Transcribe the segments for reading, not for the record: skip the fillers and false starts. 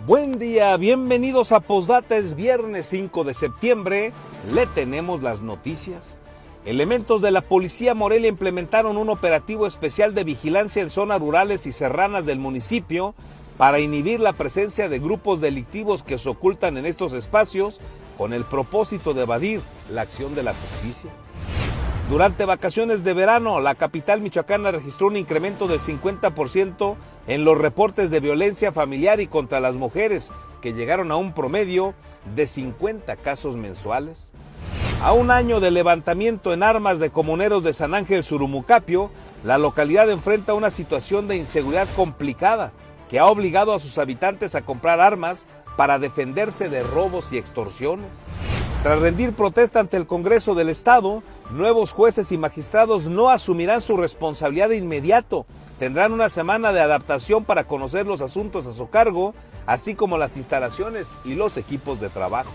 Buen día, bienvenidos a Postdata, es viernes 5 de septiembre, le tenemos las noticias. Elementos de la Policía Morelia implementaron un operativo especial de vigilancia en zonas rurales y serranas del municipio para inhibir la presencia de grupos delictivos que se ocultan en estos espacios con el propósito de evadir la acción de la justicia. Durante vacaciones de verano, la capital michoacana registró un incremento del 50% en los reportes de violencia familiar y contra las mujeres, que llegaron a un promedio de 50 casos mensuales. A un año del levantamiento en armas de comuneros de San Ángel Surumucapio, la localidad enfrenta una situación de inseguridad complicada que ha obligado a sus habitantes a comprar armas para defenderse de robos y extorsiones. Tras rendir protesta ante el Congreso del Estado, nuevos jueces y magistrados no asumirán su responsabilidad de inmediato. Tendrán una semana de adaptación para conocer los asuntos a su cargo, así como las instalaciones y los equipos de trabajo.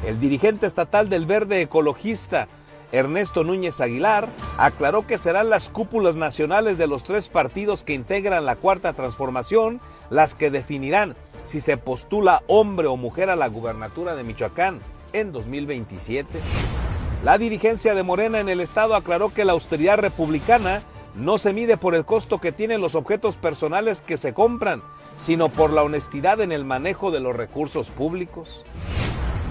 El dirigente estatal del Verde Ecologista, Ernesto Núñez Aguilar, aclaró que serán las cúpulas nacionales de los tres partidos que integran la Cuarta Transformación las que definirán si se postula hombre o mujer a la gubernatura de Michoacán en 2027. La dirigencia de Morena en el estado aclaró que la austeridad republicana no se mide por el costo que tienen los objetos personales que se compran, sino por la honestidad en el manejo de los recursos públicos.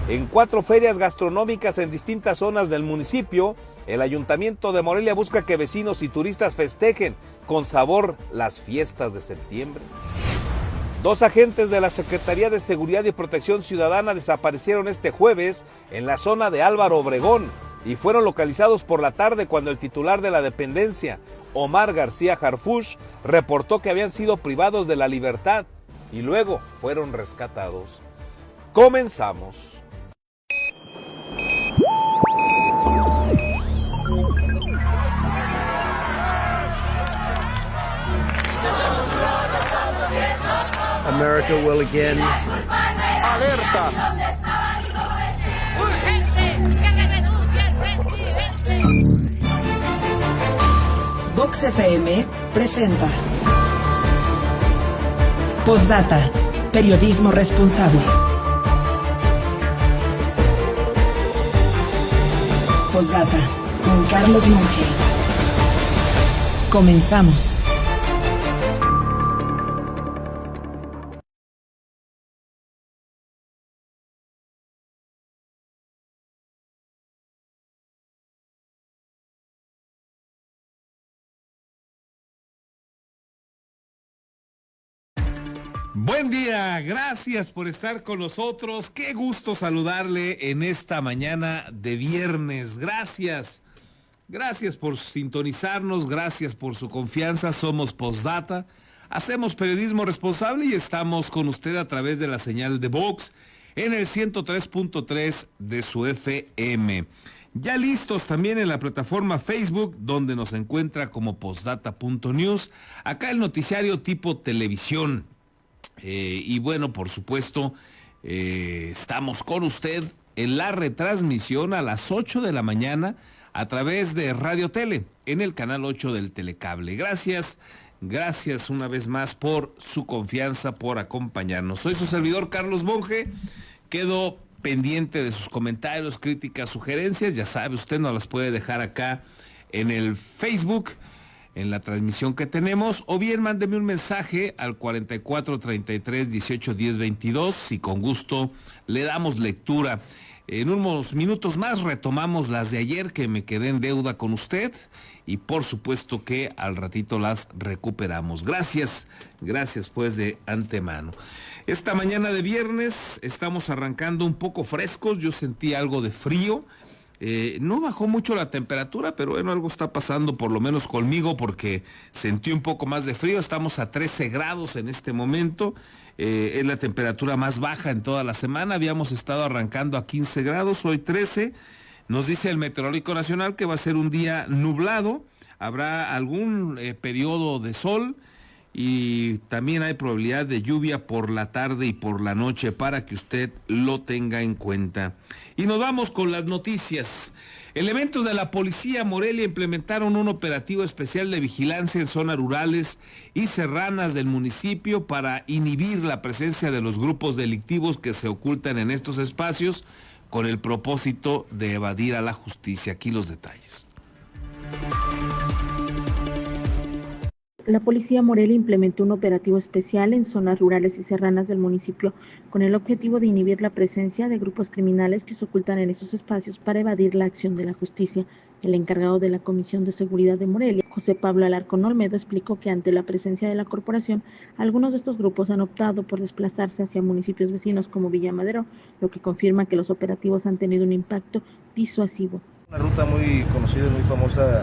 En 4 ferias gastronómicas en distintas zonas del municipio, el Ayuntamiento de Morelia busca que vecinos y turistas festejen con sabor las fiestas de septiembre. 2 agentes de la Secretaría de Seguridad y Protección Ciudadana desaparecieron este jueves en la zona de Álvaro Obregón y fueron localizados por la tarde cuando el titular de la dependencia, Omar García Harfuch, reportó que habían sido privados de la libertad y luego fueron rescatados. Comenzamos. America will again. Alerta. Urgente, que renuncie el presidente. Vox FM presenta Postdata, periodismo responsable. Postdata con Carlos Monge. Comenzamos. Buen día, gracias por estar con nosotros. Qué gusto saludarle en esta mañana de viernes. Gracias por sintonizarnos, gracias por su confianza. Somos Postdata, hacemos periodismo responsable y estamos con usted a través de la señal de Vox en el 103.3 de su FM. Ya listos también en la plataforma Facebook, donde nos encuentra como postdata.news. Acá el noticiario tipo televisión. Y bueno, por supuesto, estamos con usted en la retransmisión a las 8 de la mañana a través de Radio Tele, en el canal 8 del Telecable. Gracias una vez más por su confianza, por acompañarnos. Soy su servidor Carlos Monge, quedo pendiente de sus comentarios, críticas, sugerencias. Ya sabe, usted nos las puede dejar acá en el Facebook, en la transmisión que tenemos, o bien mándeme un mensaje al 44 33 18 10 22, y con gusto le damos lectura. En unos minutos más retomamos las de ayer, que me quedé en deuda con usted, y por supuesto que al ratito las recuperamos. Gracias pues de antemano. Esta mañana de viernes estamos arrancando un poco frescos, yo sentí algo de frío. No bajó mucho la temperatura, pero bueno, algo está pasando por lo menos conmigo, porque sentí un poco más de frío. Estamos a 13 grados en este momento, es la temperatura más baja en toda la semana. Habíamos estado arrancando a 15 grados, hoy 13. Nos dice el Meteorológico Nacional que va a ser un día nublado, habrá algún periodo de sol y también hay probabilidad de lluvia por la tarde y por la noche para que usted lo tenga en cuenta. Y nos vamos con las noticias. Elementos de la Policía Morelia implementaron un operativo especial de vigilancia en zonas rurales y serranas del municipio para inhibir la presencia de los grupos delictivos que se ocultan en estos espacios con el propósito de evadir a la justicia. Aquí los detalles. La Policía Morelia implementó un operativo especial en zonas rurales y serranas del municipio con el objetivo de inhibir la presencia de grupos criminales que se ocultan en esos espacios para evadir la acción de la justicia. El encargado de la Comisión de Seguridad de Morelia, José Pablo Alarcón Olmedo, explicó que ante la presencia de la corporación, algunos de estos grupos han optado por desplazarse hacia municipios vecinos como Villa Madero, lo que confirma que los operativos han tenido un impacto disuasivo. Una ruta muy conocida y muy famosa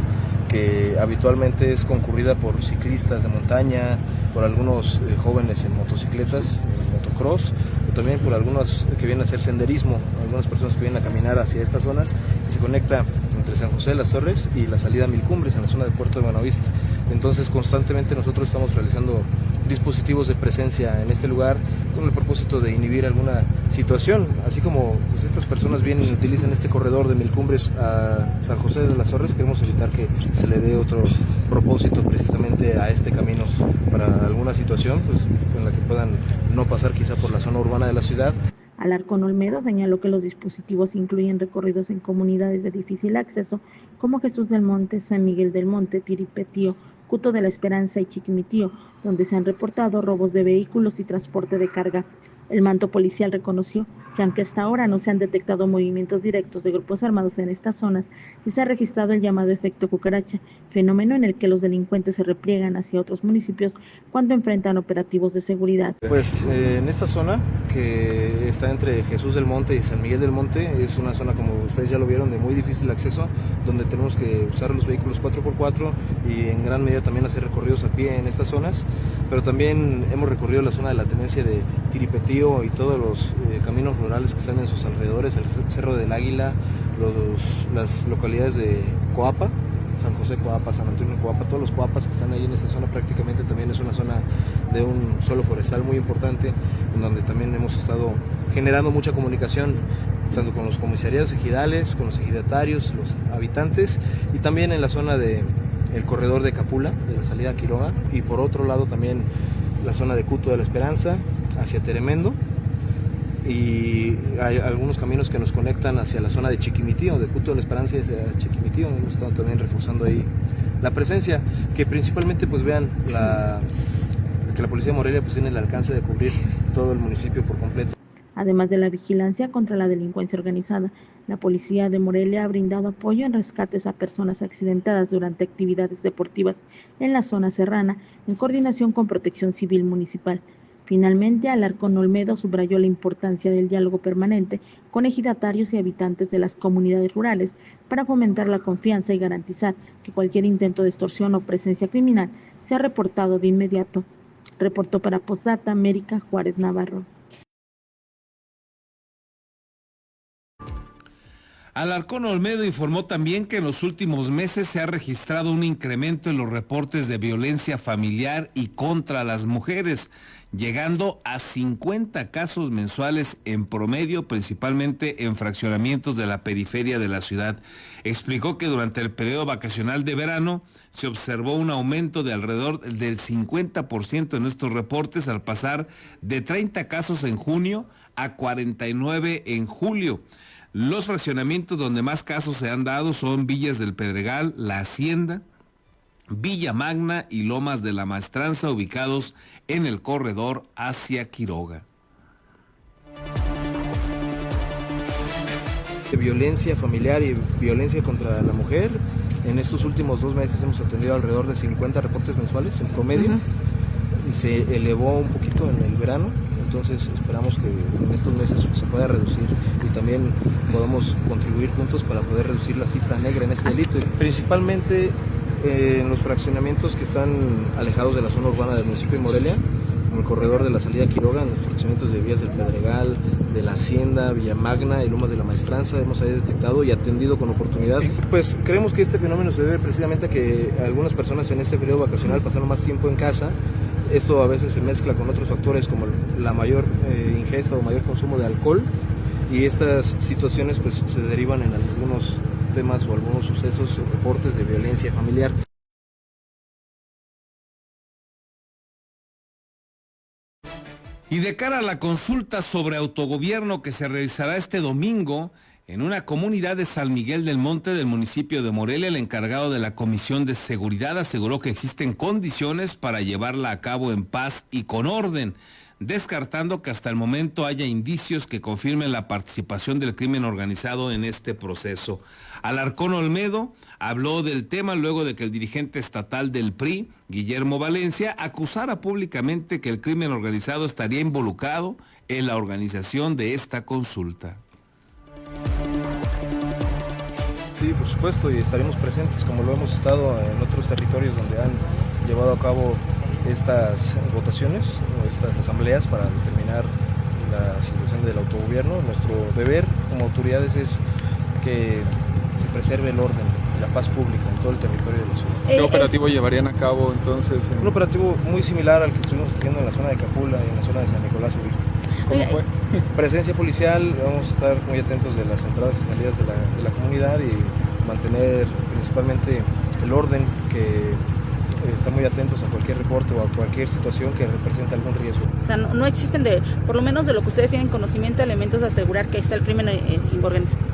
que habitualmente es concurrida por ciclistas de montaña, por algunos jóvenes en motocicletas, en motocross, o también por algunos que vienen a hacer senderismo, algunas personas que vienen a caminar hacia estas zonas, que se conecta entre San José de las Torres y la salida a Mil Cumbres, en la zona de Puerto de Buenavista. Entonces constantemente nosotros estamos realizando dispositivos de presencia en este lugar con el propósito de inhibir alguna situación, así como pues, estas personas vienen y utilizan este corredor de Mil Cumbres a San José de las Torres. Queremos evitar que se le dé otro propósito precisamente a este camino para alguna situación pues, en la que puedan no pasar quizá por la zona urbana de la ciudad. Alarcón Olmedo señaló que los dispositivos incluyen recorridos en comunidades de difícil acceso como Jesús del Monte, San Miguel del Monte, Tiripetío, Cuto de la Esperanza y Chiquimitío, donde se han reportado robos de vehículos y transporte de carga. El manto policial reconoció que aunque hasta ahora no se han detectado movimientos directos de grupos armados en estas zonas, sí se ha registrado el llamado efecto cucaracha, fenómeno en el que los delincuentes se repliegan hacia otros municipios cuando enfrentan operativos de seguridad. Pues en esta zona que está entre Jesús del Monte y San Miguel del Monte es una zona, como ustedes ya lo vieron, de muy difícil acceso, donde tenemos que usar los vehículos 4x4 y en gran medida también hacer recorridos a pie en estas zonas, pero también hemos recorrido la zona de la tenencia de Tiripetío y todos los caminos rurales que están en sus alrededores, el Cerro del Águila, las localidades de Coapa, San José Coapa, San Antonio Coapa, todos los coapas que están ahí en esta zona prácticamente también es una zona de un suelo forestal muy importante, en donde también hemos estado generando mucha comunicación tanto con los comisariados ejidales, con los ejidatarios, los habitantes y también en la zona del corredor de Capula, de la salida a Quiroga, y por otro lado también la zona de Cuto de la Esperanza hacia Teremendo, y hay algunos caminos que nos conectan hacia la zona de Chiquimitío, de Cuto de la Esperanza hacia Chiquimitío. Hemos estado también reforzando ahí la presencia, que principalmente pues vean que la Policía de Morelia pues tiene el alcance de cubrir todo el municipio por completo. Además de la vigilancia contra la delincuencia organizada, la Policía de Morelia ha brindado apoyo en rescates a personas accidentadas durante actividades deportivas en la zona serrana, en coordinación con Protección Civil Municipal. Finalmente, Alarcón Olmedo subrayó la importancia del diálogo permanente con ejidatarios y habitantes de las comunidades rurales para fomentar la confianza y garantizar que cualquier intento de extorsión o presencia criminal sea reportado de inmediato. Reportó para Posdata, América Juárez Navarro. Alarcón Olmedo informó también que en los últimos meses se ha registrado un incremento en los reportes de violencia familiar y contra las mujeres, llegando a 50 casos mensuales en promedio, principalmente en fraccionamientos de la periferia de la ciudad. Explicó que durante el periodo vacacional de verano se observó un aumento de alrededor del 50% en estos reportes, al pasar de 30 casos en junio a 49 en julio. Los fraccionamientos donde más casos se han dado son Villas del Pedregal, La Hacienda, Villa Magna y Lomas de la Maestranza, ubicados en el corredor hacia Quiroga. Violencia familiar y violencia contra la mujer. En estos últimos 2 meses hemos atendido alrededor de 50 reportes mensuales en promedio, y se elevó un poquito en el verano. Entonces esperamos que en estos meses se pueda reducir y también podamos contribuir juntos para poder reducir la cifra negra en este delito. Principalmente en los fraccionamientos que están alejados de la zona urbana del municipio de Morelia, como el corredor de la salida a Quiroga, en los fraccionamientos de Vías del Pedregal, de la Hacienda, Villa Magna y Lomas de la Maestranza, hemos ahí detectado y atendido con oportunidad. Pues creemos que este fenómeno se debe precisamente a que algunas personas en este periodo vacacional pasaron más tiempo en casa, Esto a veces se mezcla con otros factores como la mayor ingesta o mayor consumo de alcohol, y estas situaciones pues se derivan en algunos temas o algunos sucesos o reportes de violencia familiar. Y de cara a la consulta sobre autogobierno que se realizará este domingo en una comunidad de San Miguel del Monte del municipio de Morelia, el encargado de la Comisión de Seguridad aseguró que existen condiciones para llevarla a cabo en paz y con orden, descartando que hasta el momento haya indicios que confirmen la participación del crimen organizado en este proceso. Alarcón Olmedo habló del tema luego de que el dirigente estatal del PRI, Guillermo Valencia, acusara públicamente que el crimen organizado estaría involucrado en la organización de esta consulta. Sí, por supuesto, y estaremos presentes como lo hemos estado en otros territorios donde han llevado a cabo estas votaciones o estas asambleas para determinar la situación del autogobierno. Nuestro deber como autoridades es que se preserve el orden y la paz pública en todo el territorio de la ciudad. ¿Qué operativo llevarían a cabo entonces? Un operativo muy similar al que estuvimos haciendo en la zona de Capula y en la zona de San Nicolás Obispo. ¿Cómo fue? Presencia policial, vamos a estar muy atentos de las entradas y salidas de la comunidad y mantener principalmente el orden, que están muy atentos a cualquier reporte o a cualquier situación que represente algún riesgo. O sea, no existen, por lo menos de lo que ustedes tienen conocimiento, elementos de asegurar que está el crimen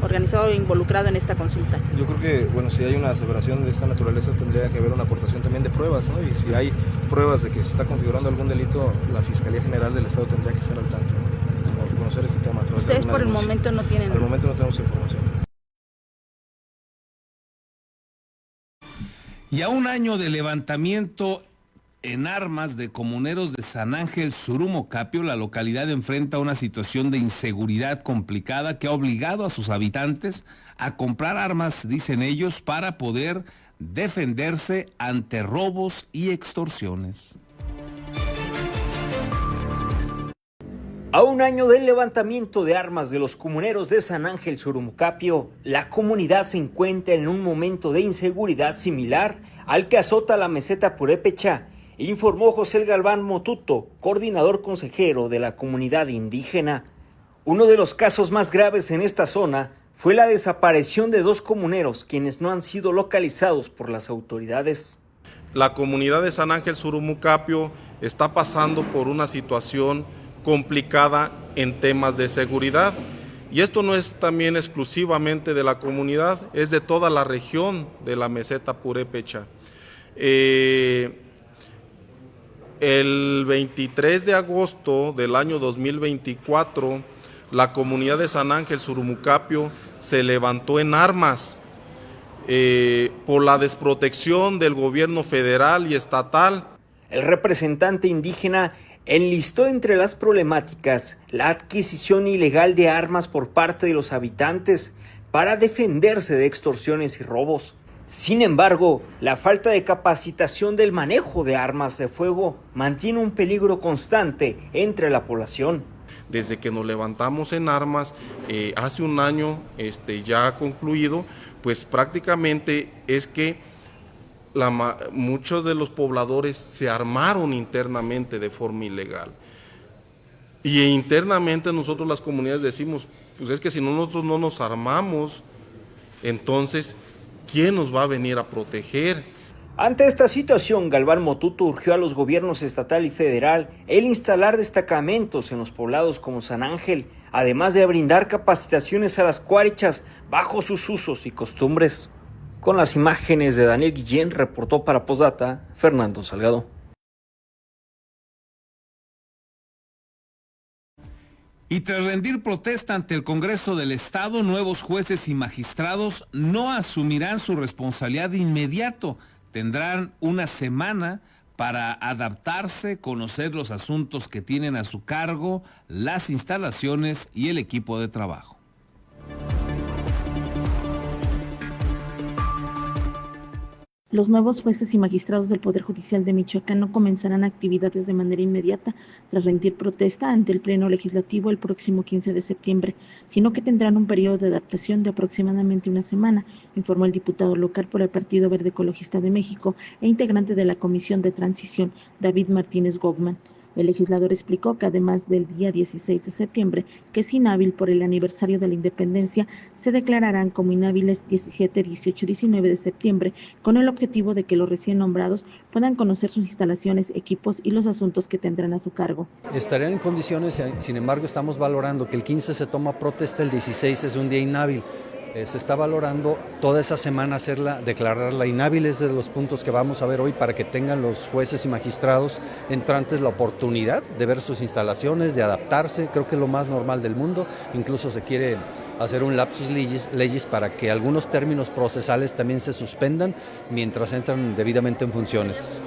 organizado e involucrado en esta consulta. Yo creo que, bueno, si hay una aseveración de esta naturaleza tendría que haber una aportación también de pruebas, ¿no? Y si hay pruebas de que se está configurando algún delito, la Fiscalía General del Estado tendría que estar al tanto, ¿no? Conocer este tema. Ustedes por el momento no tienen... Al momento no tenemos información. Y a un año de levantamiento en armas de comuneros de San Ángel Surumocapio, la localidad enfrenta una situación de inseguridad complicada que ha obligado a sus habitantes a comprar armas, dicen ellos, para poder defenderse ante robos y extorsiones. A un año del levantamiento de armas de los comuneros de San Ángel Surumocapio, la comunidad se encuentra en un momento de inseguridad similar al que azota la meseta purépecha, informó José Galván Motuto, coordinador consejero de la comunidad indígena. Uno de los casos más graves en esta zona fue la desaparición de 2 comuneros, quienes no han sido localizados por las autoridades. La comunidad de San Ángel Surumocapio está pasando por una situación complicada en temas de seguridad, y esto no es también exclusivamente de la comunidad, es de toda la región de la meseta purépecha. El 23 de agosto del año 2024, la comunidad de San Ángel Surumocapio se levantó en armas por la desprotección del gobierno federal y estatal. El representante indígena enlistó entre las problemáticas la adquisición ilegal de armas por parte de los habitantes para defenderse de extorsiones y robos. Sin embargo, la falta de capacitación del manejo de armas de fuego mantiene un peligro constante entre la población. Desde que nos levantamos en armas, hace un año ya concluido, pues prácticamente es que muchos de los pobladores se armaron internamente de forma ilegal. Y internamente nosotros las comunidades decimos, pues es que si nosotros no nos armamos, entonces, ¿quién nos va a venir a proteger? Ante esta situación, Galván Motuto urgió a los gobiernos estatal y federal el instalar destacamentos en los poblados como San Ángel, además de brindar capacitaciones a las cuarichas bajo sus usos y costumbres. Con las imágenes de Daniel Guillén, reportó para Postdata, Fernando Salgado. Y tras rendir protesta ante el Congreso del Estado, nuevos jueces y magistrados no asumirán su responsabilidad de inmediato. Tendrán una semana para adaptarse, conocer los asuntos que tienen a su cargo, las instalaciones y el equipo de trabajo. Los nuevos jueces y magistrados del Poder Judicial de Michoacán no comenzarán actividades de manera inmediata tras rendir protesta ante el Pleno Legislativo el próximo 15 de septiembre, sino que tendrán un periodo de adaptación de aproximadamente una semana, informó el diputado local por el Partido Verde Ecologista de México e integrante de la Comisión de Transición, David Martínez Gogman. El legislador explicó que además del día 16 de septiembre, que es inhábil por el aniversario de la independencia, se declararán como inhábiles 17, 18 y 19 de septiembre, con el objetivo de que los recién nombrados puedan conocer sus instalaciones, equipos y los asuntos que tendrán a su cargo. Estarían en condiciones, sin embargo, estamos valorando que el 15 se toma protesta, el 16 es un día inhábil. Se está valorando toda esa semana declararla inhábil, es de los puntos que vamos a ver hoy para que tengan los jueces y magistrados entrantes la oportunidad de ver sus instalaciones, de adaptarse, creo que es lo más normal del mundo, incluso se quiere hacer un lapsus legis para que algunos términos procesales también se suspendan mientras entran debidamente en funciones.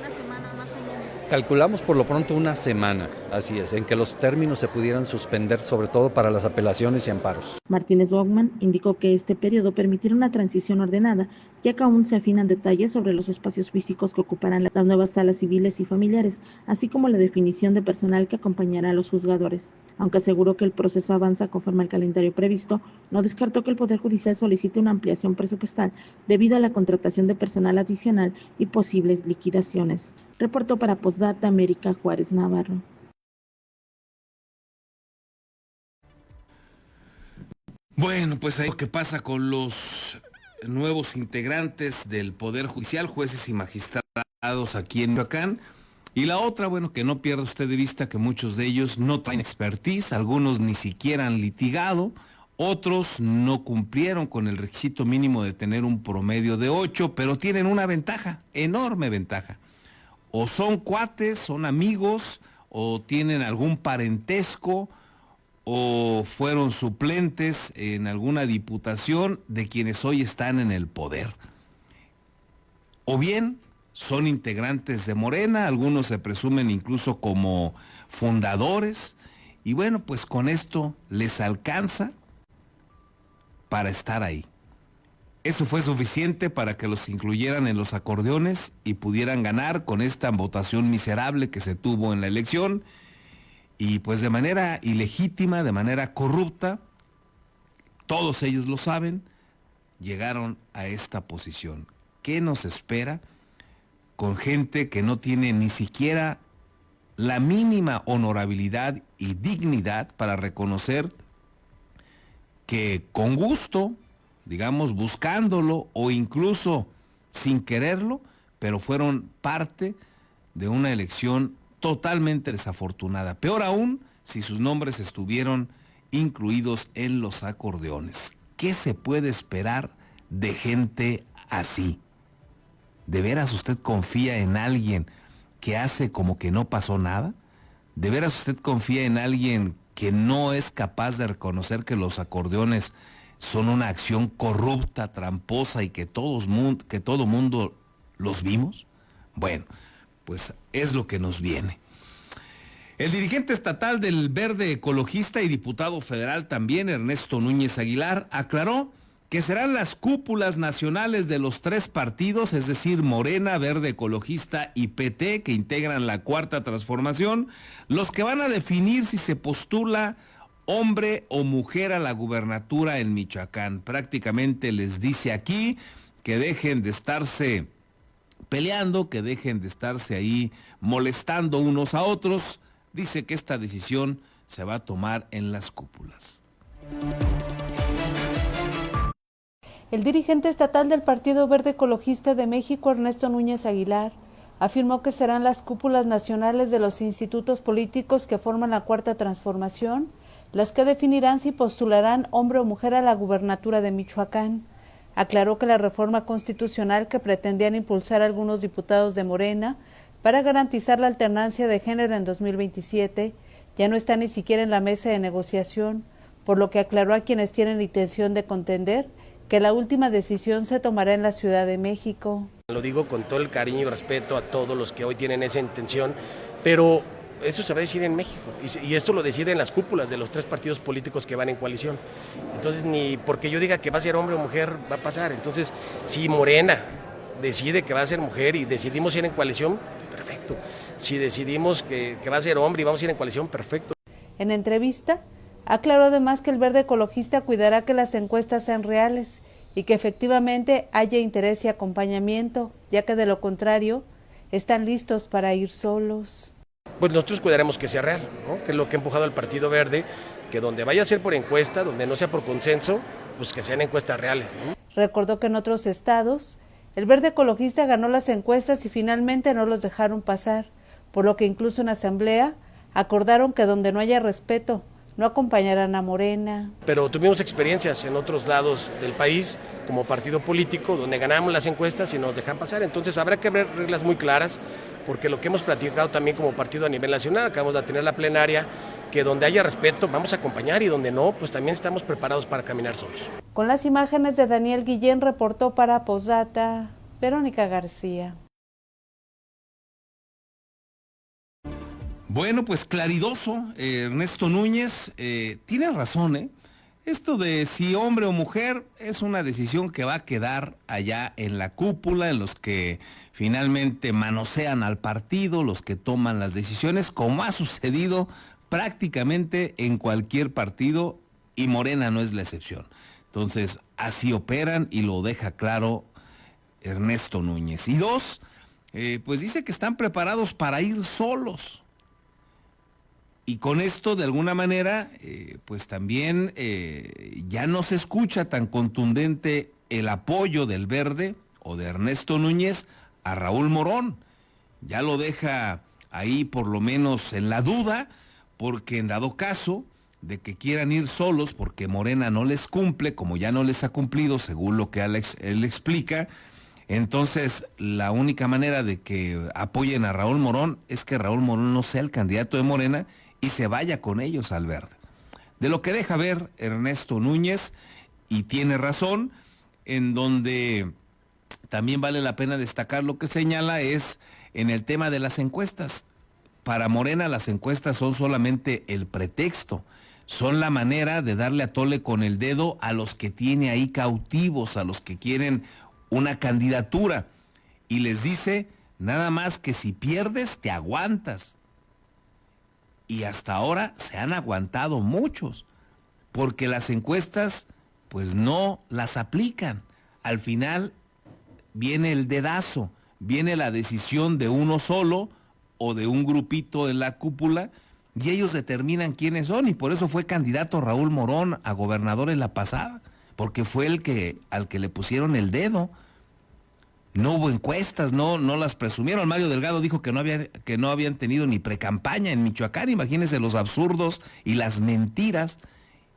Calculamos por lo pronto una semana, así es, en que los términos se pudieran suspender, sobre todo para las apelaciones y amparos. Martínez Gogman indicó que este periodo permitirá una transición ordenada, ya que aún se afinan detalles sobre los espacios físicos que ocuparán las nuevas salas civiles y familiares, así como la definición de personal que acompañará a los juzgadores. Aunque aseguró que el proceso avanza conforme al calendario previsto, no descartó que el Poder Judicial solicite una ampliación presupuestal debido a la contratación de personal adicional y posibles liquidaciones. Reportó para Postdata América Juárez Navarro. Bueno, pues ahí lo que pasa con los nuevos integrantes del Poder Judicial, jueces y magistrados aquí en Michoacán. Y la otra, bueno, que no pierda usted de vista que muchos de ellos no traen expertise, algunos ni siquiera han litigado, otros no cumplieron con el requisito mínimo de tener un promedio de 8, pero tienen una ventaja, enorme ventaja. O son cuates, son amigos, o tienen algún parentesco, o fueron suplentes en alguna diputación de quienes hoy están en el poder. O bien son integrantes de Morena, algunos se presumen incluso como fundadores, y bueno, pues con esto les alcanza para estar ahí. Eso fue suficiente para que los incluyeran en los acordeones y pudieran ganar con esta votación miserable que se tuvo en la elección, y pues de manera ilegítima, de manera corrupta, todos ellos lo saben, llegaron a esta posición. ¿Qué nos espera con gente que no tiene ni siquiera la mínima honorabilidad y dignidad para reconocer que con gusto, digamos, buscándolo o incluso sin quererlo, pero fueron parte de una elección totalmente desafortunada? Peor aún, si sus nombres estuvieron incluidos en los acordeones. ¿Qué se puede esperar de gente así? ¿De veras usted confía en alguien que hace como que no pasó nada? ¿De veras usted confía en alguien que no es capaz de reconocer que los acordeones son una acción corrupta, tramposa y que todo mundo los vimos? Bueno, pues es lo que nos viene. El dirigente estatal del Verde Ecologista y diputado federal también, Ernesto Núñez Aguilar, aclaró que serán las cúpulas nacionales de los tres partidos, es decir, Morena, Verde Ecologista y PT, que integran la Cuarta Transformación, los que van a definir si se postula hombre o mujer a la gubernatura en Michoacán. Prácticamente les dice aquí que dejen de estarse peleando, que dejen de estarse ahí molestando unos a otros. Dice que esta decisión se va a tomar en las cúpulas. El dirigente estatal del Partido Verde Ecologista de México, Ernesto Núñez Aguilar, afirmó que serán las cúpulas nacionales de los institutos políticos que forman la Cuarta Transformación las que definirán si postularán hombre o mujer a la gubernatura de Michoacán. Aclaró que la reforma constitucional que pretendían impulsar algunos diputados de Morena para garantizar la alternancia de género en 2027 ya no está ni siquiera en la mesa de negociación, por lo que aclaró a quienes tienen intención de contender que la última decisión se tomará en la Ciudad de México. Lo digo con todo el cariño y respeto a todos los que hoy tienen esa intención, pero eso se va a decidir en México y esto lo deciden las cúpulas de los tres partidos políticos que van en coalición. Entonces, ni porque yo diga que va a ser hombre o mujer va a pasar. Entonces, si Morena decide que va a ser mujer y decidimos ir en coalición, perfecto. Si decidimos que va a ser hombre y vamos a ir en coalición, perfecto. En entrevista, aclaró además que el Verde Ecologista cuidará que las encuestas sean reales y que efectivamente haya interés y acompañamiento, ya que de lo contrario, están listos para ir solos. Pues nosotros cuidaremos que sea real, ¿no? Que es lo que ha empujado al Partido Verde, que donde vaya a ser por encuesta, donde no sea por consenso, pues que sean encuestas reales, ¿no? Recordó que en otros estados, el Verde Ecologista ganó las encuestas y finalmente no los dejaron pasar, por lo que incluso en asamblea acordaron que donde no haya respeto, no acompañarán a Morena. Pero tuvimos experiencias en otros lados del país como partido político donde ganamos las encuestas y nos dejan pasar, entonces habrá que ver reglas muy claras, porque lo que hemos platicado también como partido a nivel nacional, acabamos de tener la plenaria, que donde haya respeto vamos a acompañar y donde no, pues también estamos preparados para caminar solos. Con las imágenes de Daniel Guillén, reportó para Posdata, Verónica García. Bueno, pues claridoso, Ernesto Núñez, tiene razón, ¿eh? Esto de si hombre o mujer es una decisión que va a quedar allá en la cúpula, en los que finalmente manosean al partido, los que toman las decisiones, como ha sucedido prácticamente en cualquier partido, y Morena no es la excepción. Entonces, así operan y lo deja claro Ernesto Núñez. Y dos, pues dice que están preparados para ir solos. Y con esto, de alguna manera, pues también ya no se escucha tan contundente el apoyo del Verde o de Ernesto Núñez a Raúl Morón. Ya lo deja ahí por lo menos en la duda, porque en dado caso de que quieran ir solos porque Morena no les cumple, como ya no les ha cumplido según lo que él explica, entonces la única manera de que apoyen a Raúl Morón es que Raúl Morón no sea el candidato de Morena y se vaya con ellos al Verde. De lo que deja ver Ernesto Núñez, y tiene razón, en donde también vale la pena destacar lo que señala es en el tema de las encuestas. Para Morena las encuestas son solamente el pretexto, son la manera de darle a tole con el dedo a los que tiene ahí cautivos, a los que quieren una candidatura, y les dice nada más que si pierdes te aguantas. Y hasta ahora se han aguantado muchos, porque las encuestas pues no las aplican. Al final viene el dedazo, viene la decisión de uno solo o de un grupito en la cúpula, y ellos determinan quiénes son, y por eso fue candidato Raúl Morón a gobernador en la pasada, porque fue al que le pusieron el dedo. No hubo encuestas, no las presumieron. Mario Delgado dijo que no habían tenido ni precampaña en Michoacán. Imagínense los absurdos y las mentiras.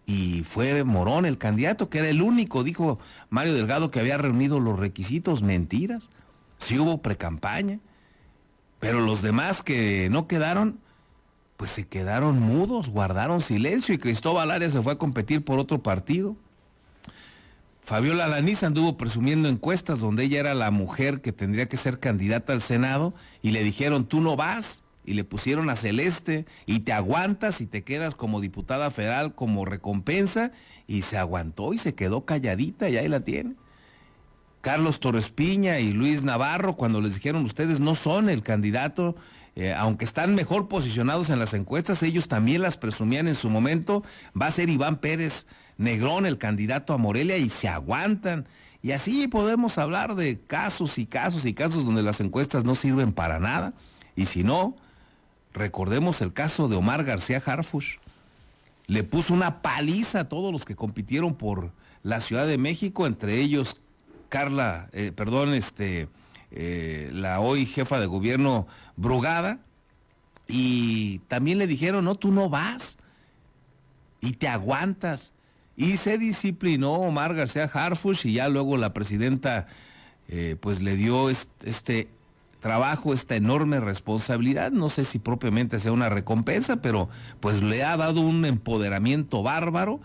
Y fue Morón el candidato, que era el único, dijo Mario Delgado, que había reunido los requisitos. Mentiras. Sí hubo precampaña. Pero los demás que no quedaron, pues se quedaron mudos, guardaron silencio, y Cristóbal Arias se fue a competir por otro partido. Fabiola Laniz anduvo presumiendo encuestas donde ella era la mujer que tendría que ser candidata al Senado, y le dijeron, tú no vas, y le pusieron a Celeste, y te aguantas y te quedas como diputada federal como recompensa, y se aguantó y se quedó calladita, y ahí la tiene. Carlos Torres Piña y Luis Navarro, cuando les dijeron ustedes no son el candidato, aunque están mejor posicionados en las encuestas, ellos también las presumían en su momento, va a ser Iván Pérez Negrón el candidato a Morelia, y se aguantan. Y así podemos hablar de casos y casos y casos donde las encuestas no sirven para nada. Y si no, recordemos el caso de Omar García Harfuch. Le puso una paliza a todos los que compitieron por la Ciudad de México, entre ellos la hoy jefa de gobierno Brugada, y también le dijeron, no, tú no vas, y te aguantas. Y se disciplinó Omar García Harfuch, y ya luego la presidenta pues le dio este trabajo, esta enorme responsabilidad. No sé si propiamente sea una recompensa, pero pues le ha dado un empoderamiento bárbaro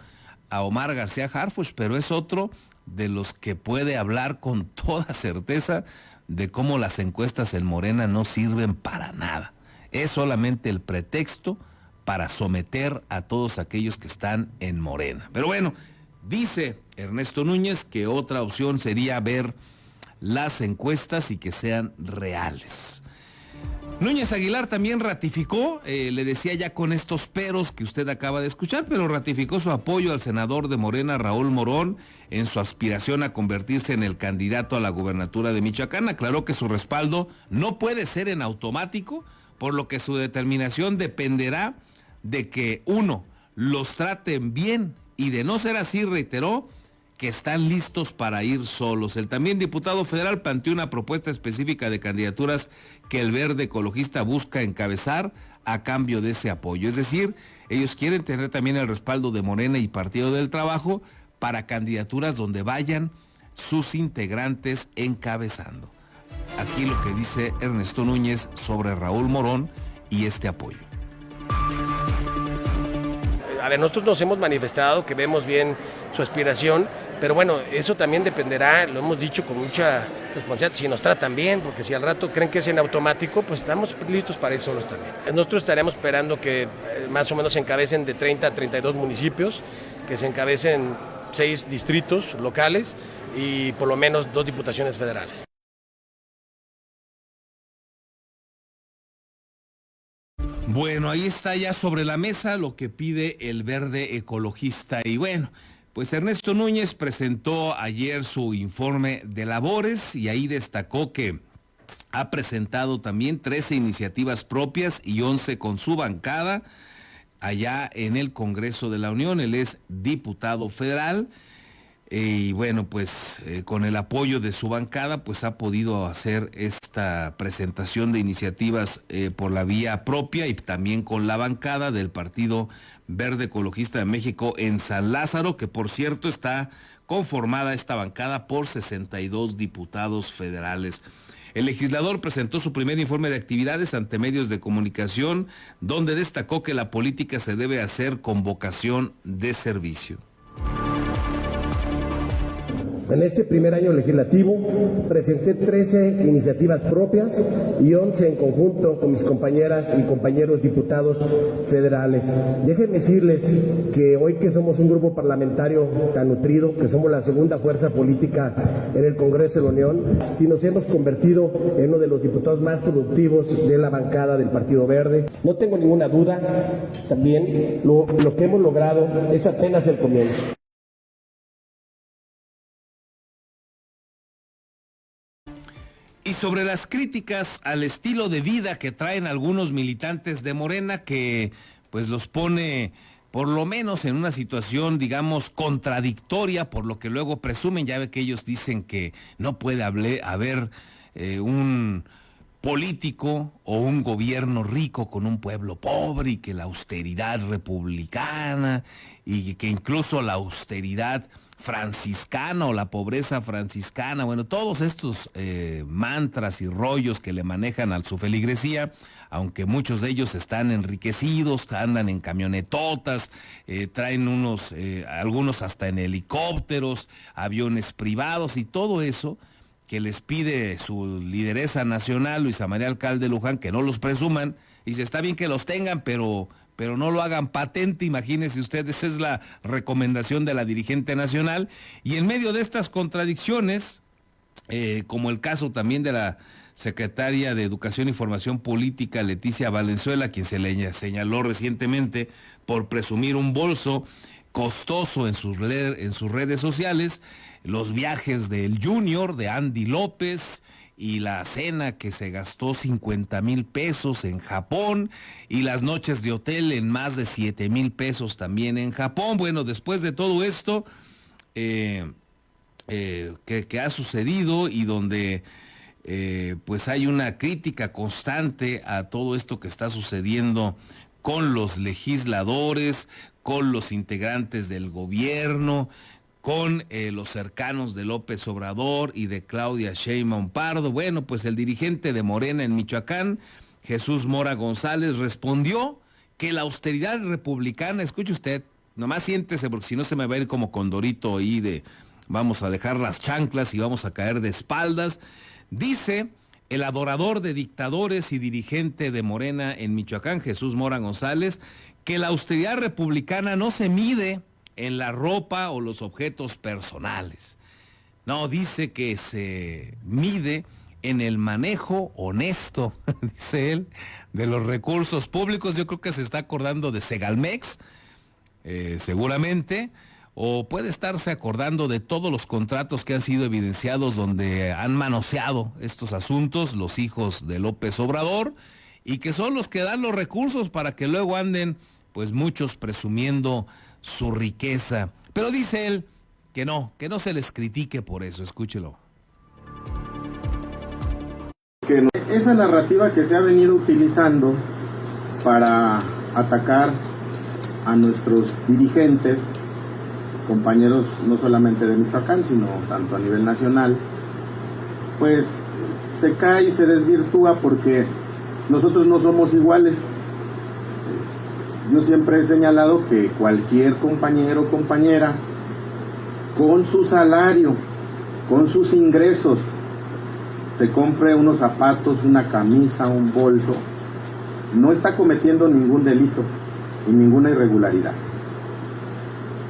a Omar García Harfuch, pero es otro de los que puede hablar con toda certeza de cómo las encuestas en Morena no sirven para nada. Es solamente el pretexto para someter a todos aquellos que están en Morena. Pero bueno, dice Ernesto Núñez que otra opción sería ver las encuestas y que sean reales. Núñez Aguilar también ratificó, le decía ya con estos peros que usted acaba de escuchar, pero ratificó su apoyo al senador de Morena, Raúl Morón, en su aspiración a convertirse en el candidato a la gubernatura de Michoacán. Aclaró que su respaldo no puede ser en automático, por lo que su determinación dependerá de que, uno, los traten bien, y de no ser así, reiteró, que están listos para ir solos. El también diputado federal planteó una propuesta específica de candidaturas que el Verde Ecologista busca encabezar a cambio de ese apoyo. Es decir, ellos quieren tener también el respaldo de Morena y Partido del Trabajo para candidaturas donde vayan sus integrantes encabezando. Aquí lo que dice Ernesto Núñez sobre Raúl Morón y este apoyo. A ver, nosotros nos hemos manifestado que vemos bien su aspiración, pero bueno, eso también dependerá, lo hemos dicho con mucha responsabilidad, si nos tratan bien, porque si al rato creen que es en automático, pues estamos listos para ir solos también. Nosotros estaremos esperando que más o menos se encabecen de 30 a 32 municipios, que se encabecen 6 distritos locales y por lo menos 2 diputaciones federales. Bueno, ahí está ya sobre la mesa lo que pide el Verde Ecologista. Y bueno, pues Ernesto Núñez presentó ayer su informe de labores y ahí destacó que ha presentado también 13 iniciativas propias y 11 con su bancada allá en el Congreso de la Unión. Él es diputado federal. Y bueno, pues con el apoyo de su bancada, pues ha podido hacer esta presentación de iniciativas por la vía propia y también con la bancada del Partido Verde Ecologista de México en San Lázaro, que por cierto está conformada esta bancada por 62 diputados federales. El legislador presentó su primer informe de actividades ante medios de comunicación, donde destacó que la política se debe hacer con vocación de servicio. En este primer año legislativo presenté 13 iniciativas propias y 11 en conjunto con mis compañeras y compañeros diputados federales. Déjenme decirles que hoy que somos un grupo parlamentario tan nutrido, que somos la segunda fuerza política en el Congreso de la Unión y nos hemos convertido en uno de los diputados más productivos de la bancada del Partido Verde, no tengo ninguna duda, también lo que hemos logrado es apenas el comienzo. Y sobre las críticas al estilo de vida que traen algunos militantes de Morena, que pues los pone por lo menos en una situación, digamos, contradictoria, por lo que luego presumen. Ya ve que ellos dicen que no puede haber un político o un gobierno rico con un pueblo pobre, y que la austeridad republicana y que incluso la austeridad franciscana o la pobreza franciscana, bueno, todos estos mantras y rollos que le manejan a su feligresía, aunque muchos de ellos están enriquecidos, andan en camionetotas, traen algunos hasta en helicópteros, aviones privados y todo eso que les pide su lideresa nacional, Luisa María Alcalde Luján, que no los presuman. Dice, está bien que los tengan, pero no lo hagan patente. Imagínense ustedes, esa es la recomendación de la dirigente nacional. Y en medio de estas contradicciones, como el caso también de la secretaria de Educación y Formación Política, Leticia Valenzuela, quien se le señaló recientemente por presumir un bolso costoso en sus redes sociales, los viajes del Junior, de Andy López, y la cena que se gastó 50,000 pesos en Japón, y las noches de hotel en más de 7,000 pesos también en Japón. Bueno, después de todo esto que ha sucedido y donde pues hay una crítica constante a todo esto que está sucediendo con los legisladores, con los integrantes del gobierno, con los cercanos de López Obrador y de Claudia Sheinbaum Pardo. Bueno, pues el dirigente de Morena en Michoacán, Jesús Mora González, respondió que la austeridad republicana, escuche usted, nomás siéntese porque si no se me va a ir como condorito ahí de vamos a dejar las chanclas y vamos a caer de espaldas. Dice el adorador de dictadores y dirigente de Morena en Michoacán, Jesús Mora González, que la austeridad republicana no se mide en la ropa o los objetos personales. No, dice que se mide en el manejo honesto, dice él, de los recursos públicos. Yo creo que se está acordando de Segalmex, seguramente, o puede estarse acordando de todos los contratos que han sido evidenciados donde han manoseado estos asuntos los hijos de López Obrador y que son los que dan los recursos para que luego anden, pues muchos presumiendo su riqueza. Pero dice él que no se les critique por eso. Escúchelo. Esa narrativa que se ha venido utilizando para atacar a nuestros dirigentes, compañeros no solamente de Michoacán, sino tanto a nivel nacional, pues se cae y se desvirtúa porque nosotros no somos iguales. Yo siempre he señalado que cualquier compañero o compañera, con su salario, con sus ingresos, se compre unos zapatos, una camisa, un bolso, no está cometiendo ningún delito y ninguna irregularidad.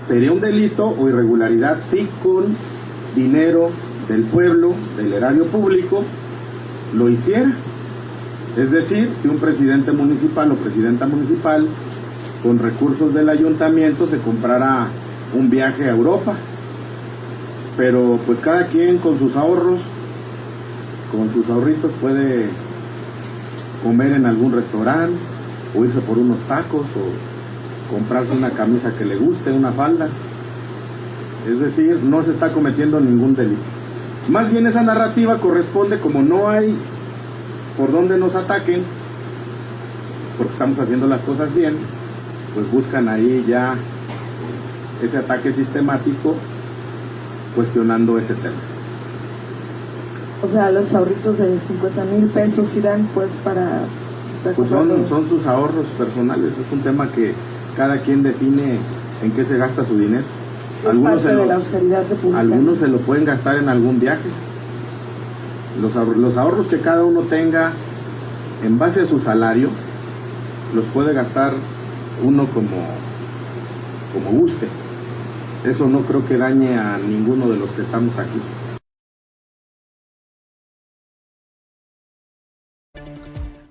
Sería un delito o irregularidad si con dinero del pueblo, del erario público, lo hiciera. Es decir, si un presidente municipal o presidenta municipal con recursos del ayuntamiento se comprara un viaje a Europa. Pero pues cada quien con sus ahorros, con sus ahorritos puede comer en algún restaurante o irse por unos tacos o comprarse una camisa que le guste, una falda. Es decir, no se está cometiendo ningún delito. Más bien esa narrativa corresponde, como no hay por dónde nos ataquen, porque estamos haciendo las cosas bien, pues buscan ahí ya ese ataque sistemático cuestionando ese tema. O sea, los ahorritos de 50,000 pesos irán pues para... Pues son sus ahorros personales, es un tema que cada quien define en qué se gasta su dinero. Sí, algunos de la austeridad republicana. Algunos se lo pueden gastar en algún viaje. Los ahorros que cada uno tenga en base a su salario, los puede gastar uno como guste. Eso no creo que dañe a ninguno de los que estamos aquí.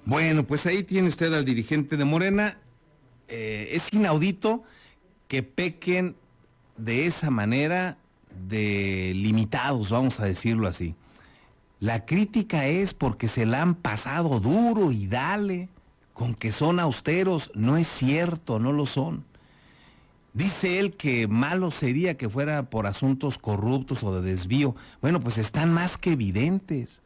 Bueno, pues ahí tiene usted al dirigente de Morena. Es inaudito que pequen de esa manera de limitados, vamos a decirlo así. La crítica es porque se la han pasado duro y dale, con que son austeros. No es cierto, no lo son. Dice él que malo sería que fuera por asuntos corruptos o de desvío. Bueno, pues están más que evidentes.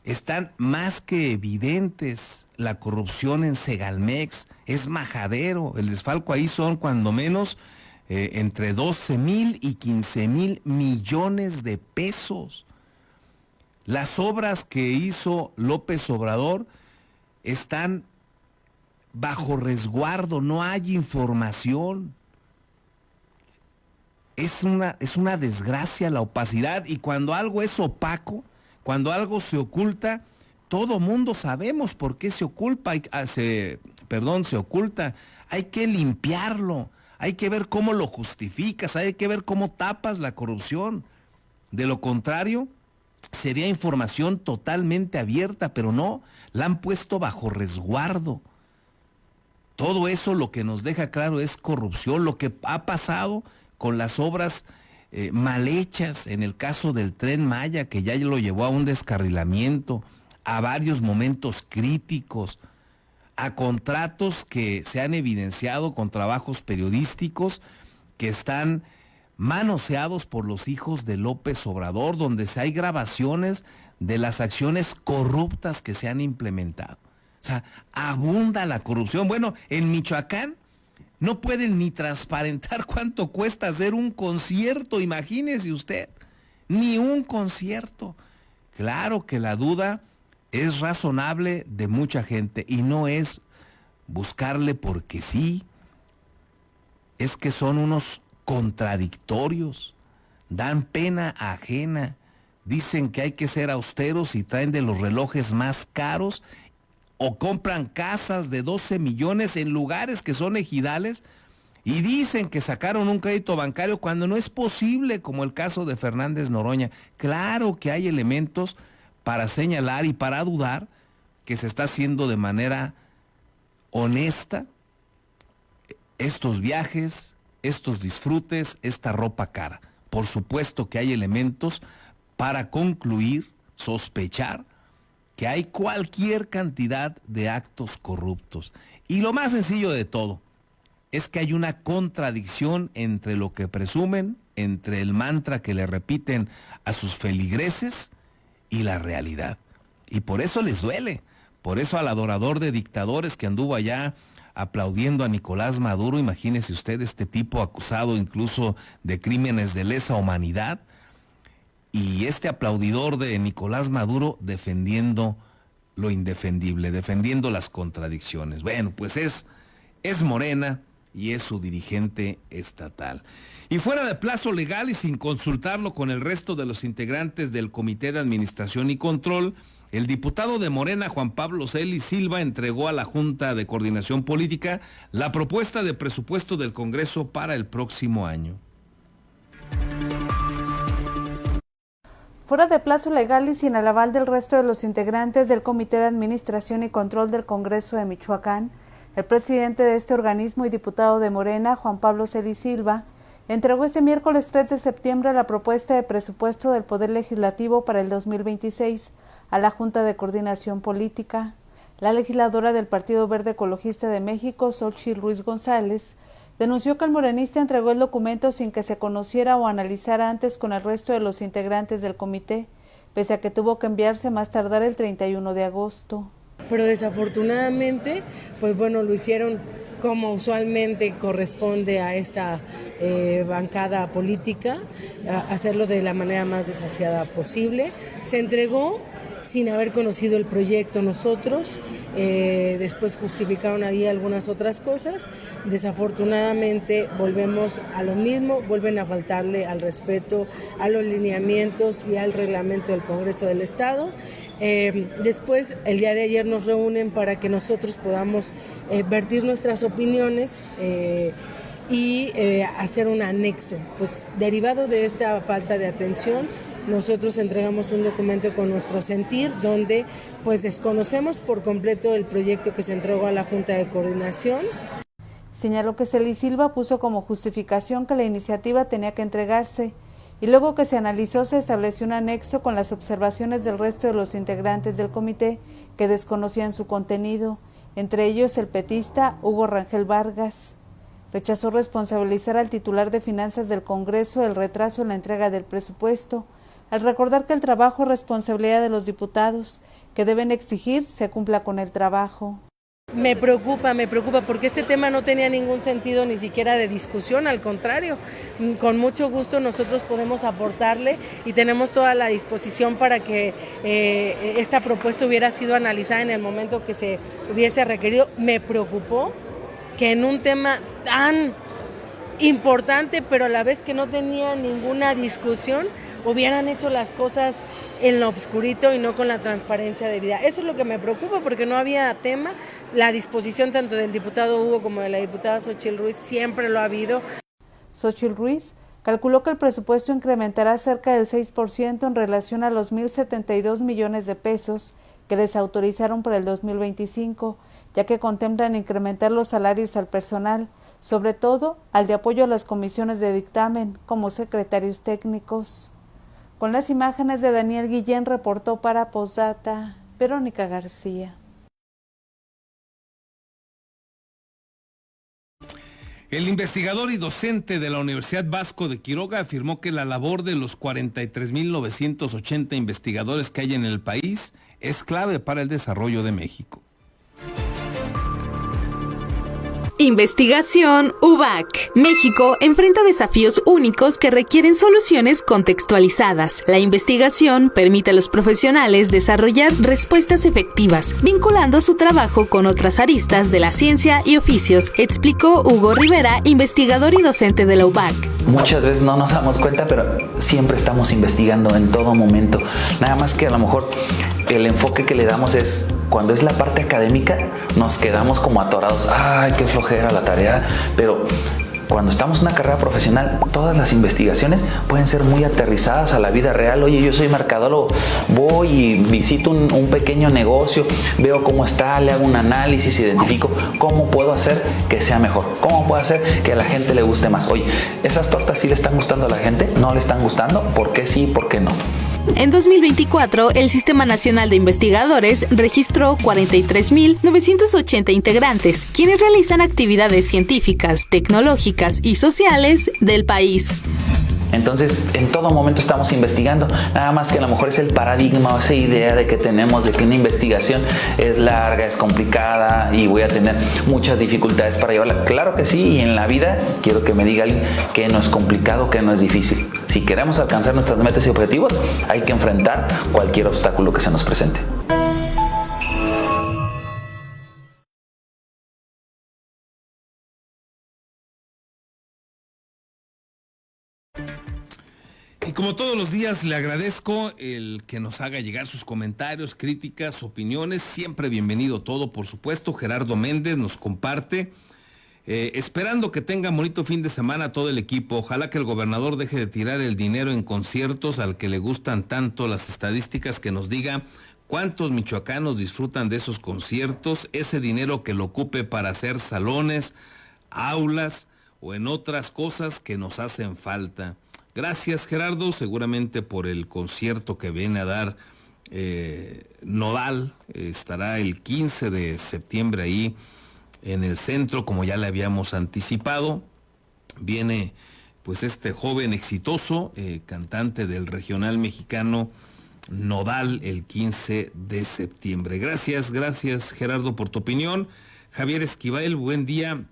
Están más que evidentes. La corrupción en Segalmex es majadero. El desfalco ahí son cuando menos entre 12,000 y 15,000 millones de pesos. Las obras que hizo López Obrador están bajo resguardo, no hay información. Es una desgracia la opacidad, y cuando algo es opaco, cuando algo se oculta, todo mundo sabemos por qué se oculta, se oculta. Hay que limpiarlo, hay que ver cómo lo justificas, hay que ver cómo tapas la corrupción. De lo contrario, sería información totalmente abierta, pero no, la han puesto bajo resguardo. Todo eso lo que nos deja claro es corrupción, lo que ha pasado con las obras mal hechas, en el caso del Tren Maya, que ya lo llevó a un descarrilamiento, a varios momentos críticos, a contratos que se han evidenciado con trabajos periodísticos que están manoseados por los hijos de López Obrador, donde hay grabaciones de las acciones corruptas que se han implementado. O sea, abunda la corrupción. Bueno, en Michoacán no pueden ni transparentar cuánto cuesta hacer un concierto, imagínese usted, ni un concierto. Claro que la duda es razonable de mucha gente y no es buscarle porque sí, es que son unos contradictorios, dan pena ajena, dicen que hay que ser austeros y traen de los relojes más caros o compran casas de 12 millones en lugares que son ejidales Y dicen que sacaron un crédito bancario cuando no es posible, como el caso de Fernández Noroña. Claro que hay elementos para señalar y para dudar que se está haciendo de manera honesta estos viajes, estos disfrutes, esta ropa cara. Por supuesto que hay elementos para concluir, sospechar que hay cualquier cantidad de actos corruptos. Y lo más sencillo de todo es que hay una contradicción entre lo que presumen, entre el mantra que le repiten a sus feligreses y la realidad. Y por eso les duele. Por eso al adorador de dictadores que anduvo allá aplaudiendo a Nicolás Maduro, imagínese usted, este tipo acusado incluso de crímenes de lesa humanidad, y este aplaudidor de Nicolás Maduro defendiendo lo indefendible, defendiendo las contradicciones. Bueno, pues es Morena y es su dirigente estatal. Y fuera de plazo legal y sin consultarlo con el resto de los integrantes del Comité de Administración y Control, el diputado de Morena, Juan Pablo Celis Silva, entregó a la Junta de Coordinación Política la propuesta de presupuesto del Congreso para el próximo año. Fuera de plazo legal y sin el aval del resto de los integrantes del Comité de Administración y Control del Congreso de Michoacán, el presidente de este organismo y diputado de Morena, Juan Pablo Celis Silva, entregó este miércoles 3 de septiembre la propuesta de presupuesto del Poder Legislativo para el 2026 a la Junta de Coordinación Política. La legisladora del Partido Verde Ecologista de México, Xochitl Ruiz González, denunció que el morenista entregó el documento sin que se conociera o analizara antes con el resto de los integrantes del comité, pese a que tuvo que enviarse más tardar el 31 de agosto. Pero desafortunadamente, pues bueno, lo hicieron como usualmente corresponde a esta bancada política, hacerlo de la manera más desasiada posible. Se entregó sin haber conocido el proyecto nosotros, después justificaron ahí algunas otras cosas. Desafortunadamente volvemos a lo mismo, vuelven a faltarle al respeto a los lineamientos y al reglamento del Congreso del Estado. Después, el día de ayer nos reúnen para que nosotros podamos vertir nuestras opiniones y hacer un anexo. Pues derivado de esta falta de atención, nosotros entregamos un documento con nuestro sentir, donde pues desconocemos por completo el proyecto que se entregó a la Junta de Coordinación. Señaló que Celis Silva puso como justificación que la iniciativa tenía que entregarse, y luego que se analizó se estableció un anexo con las observaciones del resto de los integrantes del comité que desconocían su contenido, entre ellos el petista Hugo Rangel Vargas. Rechazó responsabilizar al titular de Finanzas del Congreso el retraso en la entrega del presupuesto, al recordar que el trabajo es responsabilidad de los diputados, que deben exigir se cumpla con el trabajo. Me preocupa porque este tema no tenía ningún sentido ni siquiera de discusión, al contrario, con mucho gusto nosotros podemos aportarle y tenemos toda la disposición para que esta propuesta hubiera sido analizada en el momento que se hubiese requerido. Me preocupó que en un tema tan importante, pero a la vez que no tenía ninguna discusión, hubieran hecho las cosas en lo obscurito y no con la transparencia debida. Eso es lo que me preocupa, porque no había tema. La disposición tanto del diputado Hugo como de la diputada Xochitl Ruiz siempre lo ha habido. Xochitl Ruiz calculó que el presupuesto incrementará cerca del 6% en relación a los 1,072 millones de pesos que les autorizaron para el 2025, ya que contemplan incrementar los salarios al personal, sobre todo al de apoyo a las comisiones de dictamen, como secretarios técnicos. Con las imágenes de Daniel Guillén, reportó para Posdata, Verónica García. El investigador y docente de la Universidad Vasco de Quiroga afirmó que la labor de los 43,980 investigadores que hay en el país es clave para el desarrollo de México. Investigación UBAC. México enfrenta desafíos únicos que requieren soluciones contextualizadas. La investigación permite a los profesionales desarrollar respuestas efectivas, vinculando su trabajo con otras aristas de la ciencia y oficios, explicó Hugo Rivera, investigador y docente de la UBAC. Muchas veces no nos damos cuenta, pero siempre estamos investigando en todo momento. Nada más que a lo mejor el enfoque que le damos es, cuando es la parte académica, nos quedamos como atorados. ¡Ay, qué flojera la tarea! Pero cuando estamos en una carrera profesional, todas las investigaciones pueden ser muy aterrizadas a la vida real. Oye, yo soy mercadólogo, voy y visito un pequeño negocio, veo cómo está, le hago un análisis, identifico cómo puedo hacer que sea mejor, cómo puedo hacer que a la gente le guste más. Oye, ¿esas tortas sí le están gustando a la gente? ¿No le están gustando? ¿Por qué sí? ¿Por qué no? En 2024, el Sistema Nacional de Investigadores registró 43.980 integrantes, quienes realizan actividades científicas, tecnológicas y sociales del país. Entonces, en todo momento estamos investigando, nada más que a lo mejor es el paradigma o esa idea de que tenemos de que una investigación es larga, es complicada y voy a tener muchas dificultades para llevarla. Claro que sí, y en la vida quiero que me diga alguien que no es complicado, que no es difícil. Si queremos alcanzar nuestras metas y objetivos, hay que enfrentar cualquier obstáculo que se nos presente. Y como todos los días, le agradezco el que nos haga llegar sus comentarios, críticas, opiniones. Siempre bienvenido todo, por supuesto. Gerardo Méndez nos comparte. Esperando que tenga bonito fin de semana todo el equipo. Ojalá que el gobernador deje de tirar el dinero en conciertos al que le gustan tanto. Las estadísticas, que nos diga cuántos michoacanos disfrutan de esos conciertos. Ese dinero que lo ocupe para hacer salones, aulas o en otras cosas que nos hacen falta. Gracias, Gerardo, seguramente por el concierto que viene a dar Nodal. Estará el 15 de septiembre ahí en el centro, como ya le habíamos anticipado. Viene pues este joven exitoso, cantante del regional mexicano Nodal, el 15 de septiembre. Gracias Gerardo por tu opinión. Javier Esquivel, buen día.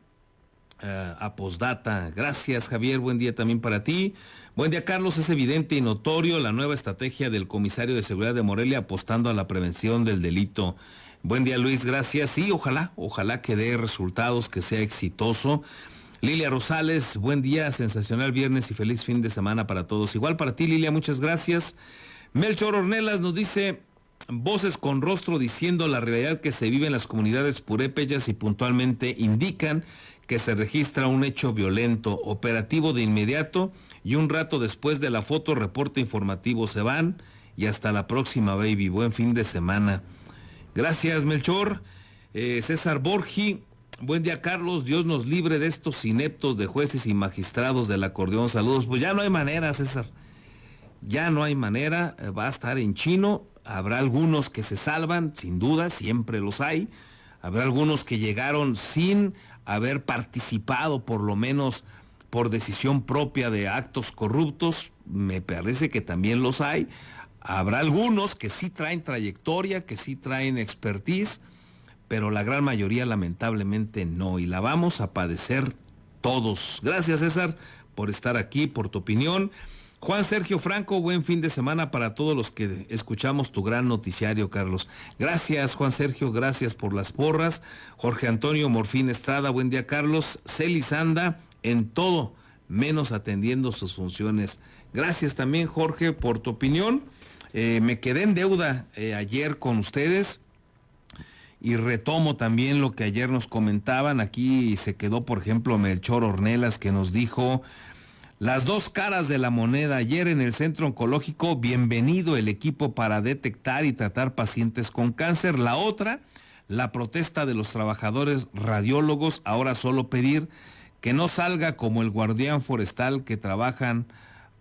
A Postdata, gracias Javier, buen día también para ti. Buen día Carlos, es evidente y notorio la nueva estrategia del comisario de seguridad de Morelia apostando a la prevención del delito. Buen día Luis, gracias. Sí, ojalá que dé resultados, que sea exitoso. Lilia Rosales, buen día, sensacional viernes y feliz fin de semana para todos. Igual para ti Lilia, muchas gracias. Melchor Ornelas nos dice: voces con rostro diciendo la realidad que se vive en las comunidades purépechas y puntualmente indican que se registra un hecho violento, operativo de inmediato y un rato después de la foto, reporte informativo, se van y hasta la próxima, baby. Buen fin de semana. Gracias, Melchor. César Borgi, buen día, Carlos. Dios nos libre de estos ineptos de jueces y magistrados del acordeón. Saludos. Pues ya no hay manera, César. Ya no hay manera. Va a estar en chino. Habrá algunos que se salvan, sin duda, siempre los hay. Habrá algunos que llegaron sin haber participado, por lo menos por decisión propia, de actos corruptos. Me parece que también los hay. Habrá algunos que sí traen trayectoria, que sí traen expertise, pero la gran mayoría lamentablemente no, y la vamos a padecer todos. Gracias, César, por estar aquí, por tu opinión. Juan Sergio Franco, buen fin de semana para todos los que escuchamos tu gran noticiario, Carlos. Gracias, Juan Sergio, gracias por las porras. Jorge Antonio Morfín Estrada, buen día, Carlos. Celis anda en todo, menos atendiendo sus funciones. Gracias también, Jorge, por tu opinión. Me quedé en deuda ayer con ustedes y retomo también lo que ayer nos comentaban. Aquí se quedó, por ejemplo, Melchor Ornelas, que nos dijo: las dos caras de la moneda. Ayer en el centro oncológico, bienvenido el equipo para detectar y tratar pacientes con cáncer. La otra, la protesta de los trabajadores radiólogos. Ahora solo pedir que no salga como el guardián forestal, que trabajan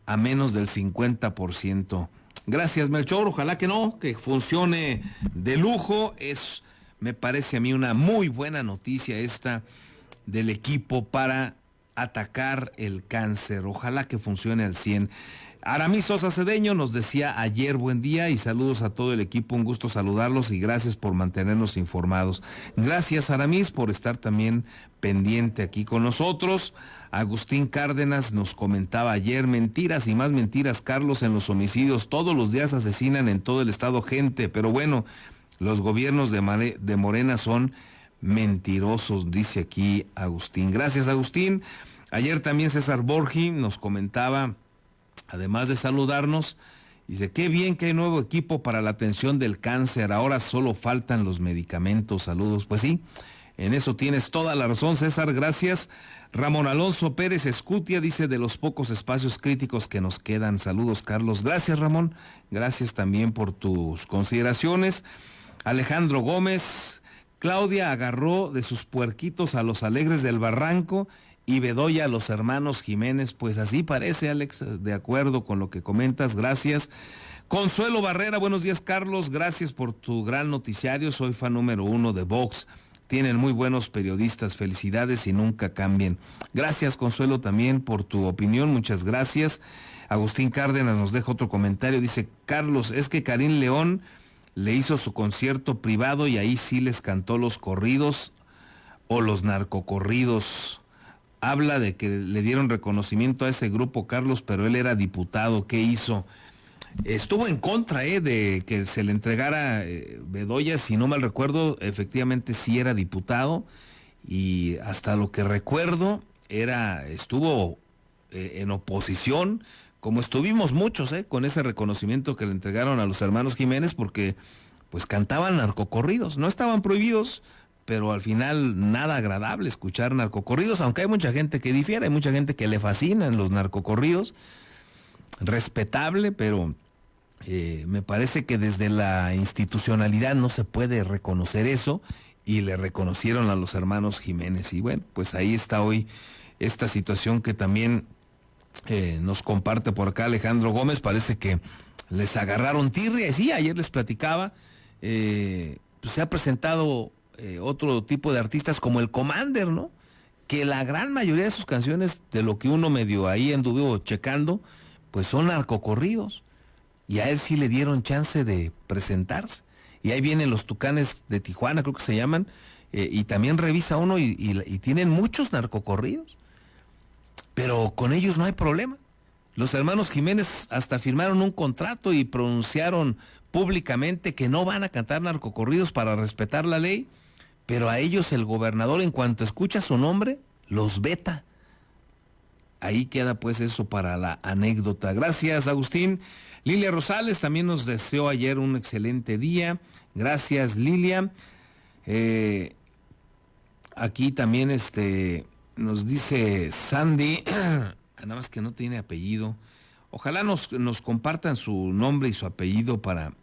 a menos del 50%. Gracias, Melchor. Ojalá que no, que funcione de lujo. Me parece a mí una muy buena noticia esta del equipo para atacar el cáncer. Ojalá que funcione al 100. Aramis Sosa Cedeño nos decía ayer: buen día y saludos a todo el equipo, un gusto saludarlos y gracias por mantenernos informados. Gracias, Aramis, por estar también pendiente aquí con nosotros. Agustín Cárdenas nos comentaba ayer: mentiras y más mentiras, Carlos, en los homicidios. Todos los días asesinan en todo el estado gente, pero bueno, los gobiernos de Morena son mentirosos, dice aquí Agustín. Gracias, Agustín. Ayer también César Borgi nos comentaba, además de saludarnos, dice: qué bien que hay nuevo equipo para la atención del cáncer, ahora solo faltan los medicamentos. Saludos. Pues sí, en eso tienes toda la razón, César, gracias. Ramón Alonso Pérez Escutia dice: de los pocos espacios críticos que nos quedan. Saludos, Carlos. Gracias, Ramón. Gracias también por tus consideraciones. Alejandro Gómez: Claudia agarró de sus puerquitos a los Alegres del Barranco y Bedoya a los hermanos Jiménez. Pues así parece, Alex, de acuerdo con lo que comentas. Gracias. Consuelo Barrera: buenos días, Carlos. Gracias por tu gran noticiario. Soy fan número 1 de Vox. Tienen muy buenos periodistas, felicidades y nunca cambien. Gracias, Consuelo, también por tu opinión, muchas gracias. Agustín Cárdenas nos deja otro comentario, dice: Carlos, es que Karim León le hizo su concierto privado y ahí sí les cantó los corridos o los narcocorridos. Habla de que le dieron reconocimiento a ese grupo, Carlos, pero él era diputado. ¿Qué hizo? Estuvo en contra de que se le entregara Bedoya, si no mal recuerdo, efectivamente sí era diputado, y hasta lo que recuerdo estuvo en oposición, como estuvimos muchos, con ese reconocimiento que le entregaron a los hermanos Jiménez, porque pues cantaban narcocorridos, no estaban prohibidos, pero al final nada agradable escuchar narcocorridos, aunque hay mucha gente que difiere, hay mucha gente que le fascinan los narcocorridos, respetable, pero me parece que desde la institucionalidad no se puede reconocer eso, y le reconocieron a los hermanos Jiménez. Y bueno, pues ahí está hoy esta situación que también nos comparte por acá Alejandro Gómez. Parece que les agarraron tirria, y sí, ayer les platicaba, pues se ha presentado otro tipo de artistas como el Commander, ¿no? Que la gran mayoría de sus canciones, de lo que uno medio ahí anduvo checando, pues son narcocorridos, y a él sí le dieron chance de presentarse, y ahí vienen los Tucanes de Tijuana, creo que se llaman, y también revisa uno y tienen muchos narcocorridos, pero con ellos no hay problema. Los hermanos Jiménez hasta firmaron un contrato y pronunciaron públicamente que no van a cantar narcocorridos para respetar la ley, pero a ellos el gobernador, en cuanto escucha su nombre, los veta. Ahí queda pues eso para la anécdota. Gracias, Agustín. Lilia Rosales también nos deseó ayer un excelente día. Gracias, Lilia. Aquí también nos dice Sandy, nada más que no tiene apellido. Ojalá nos compartan su nombre y su apellido para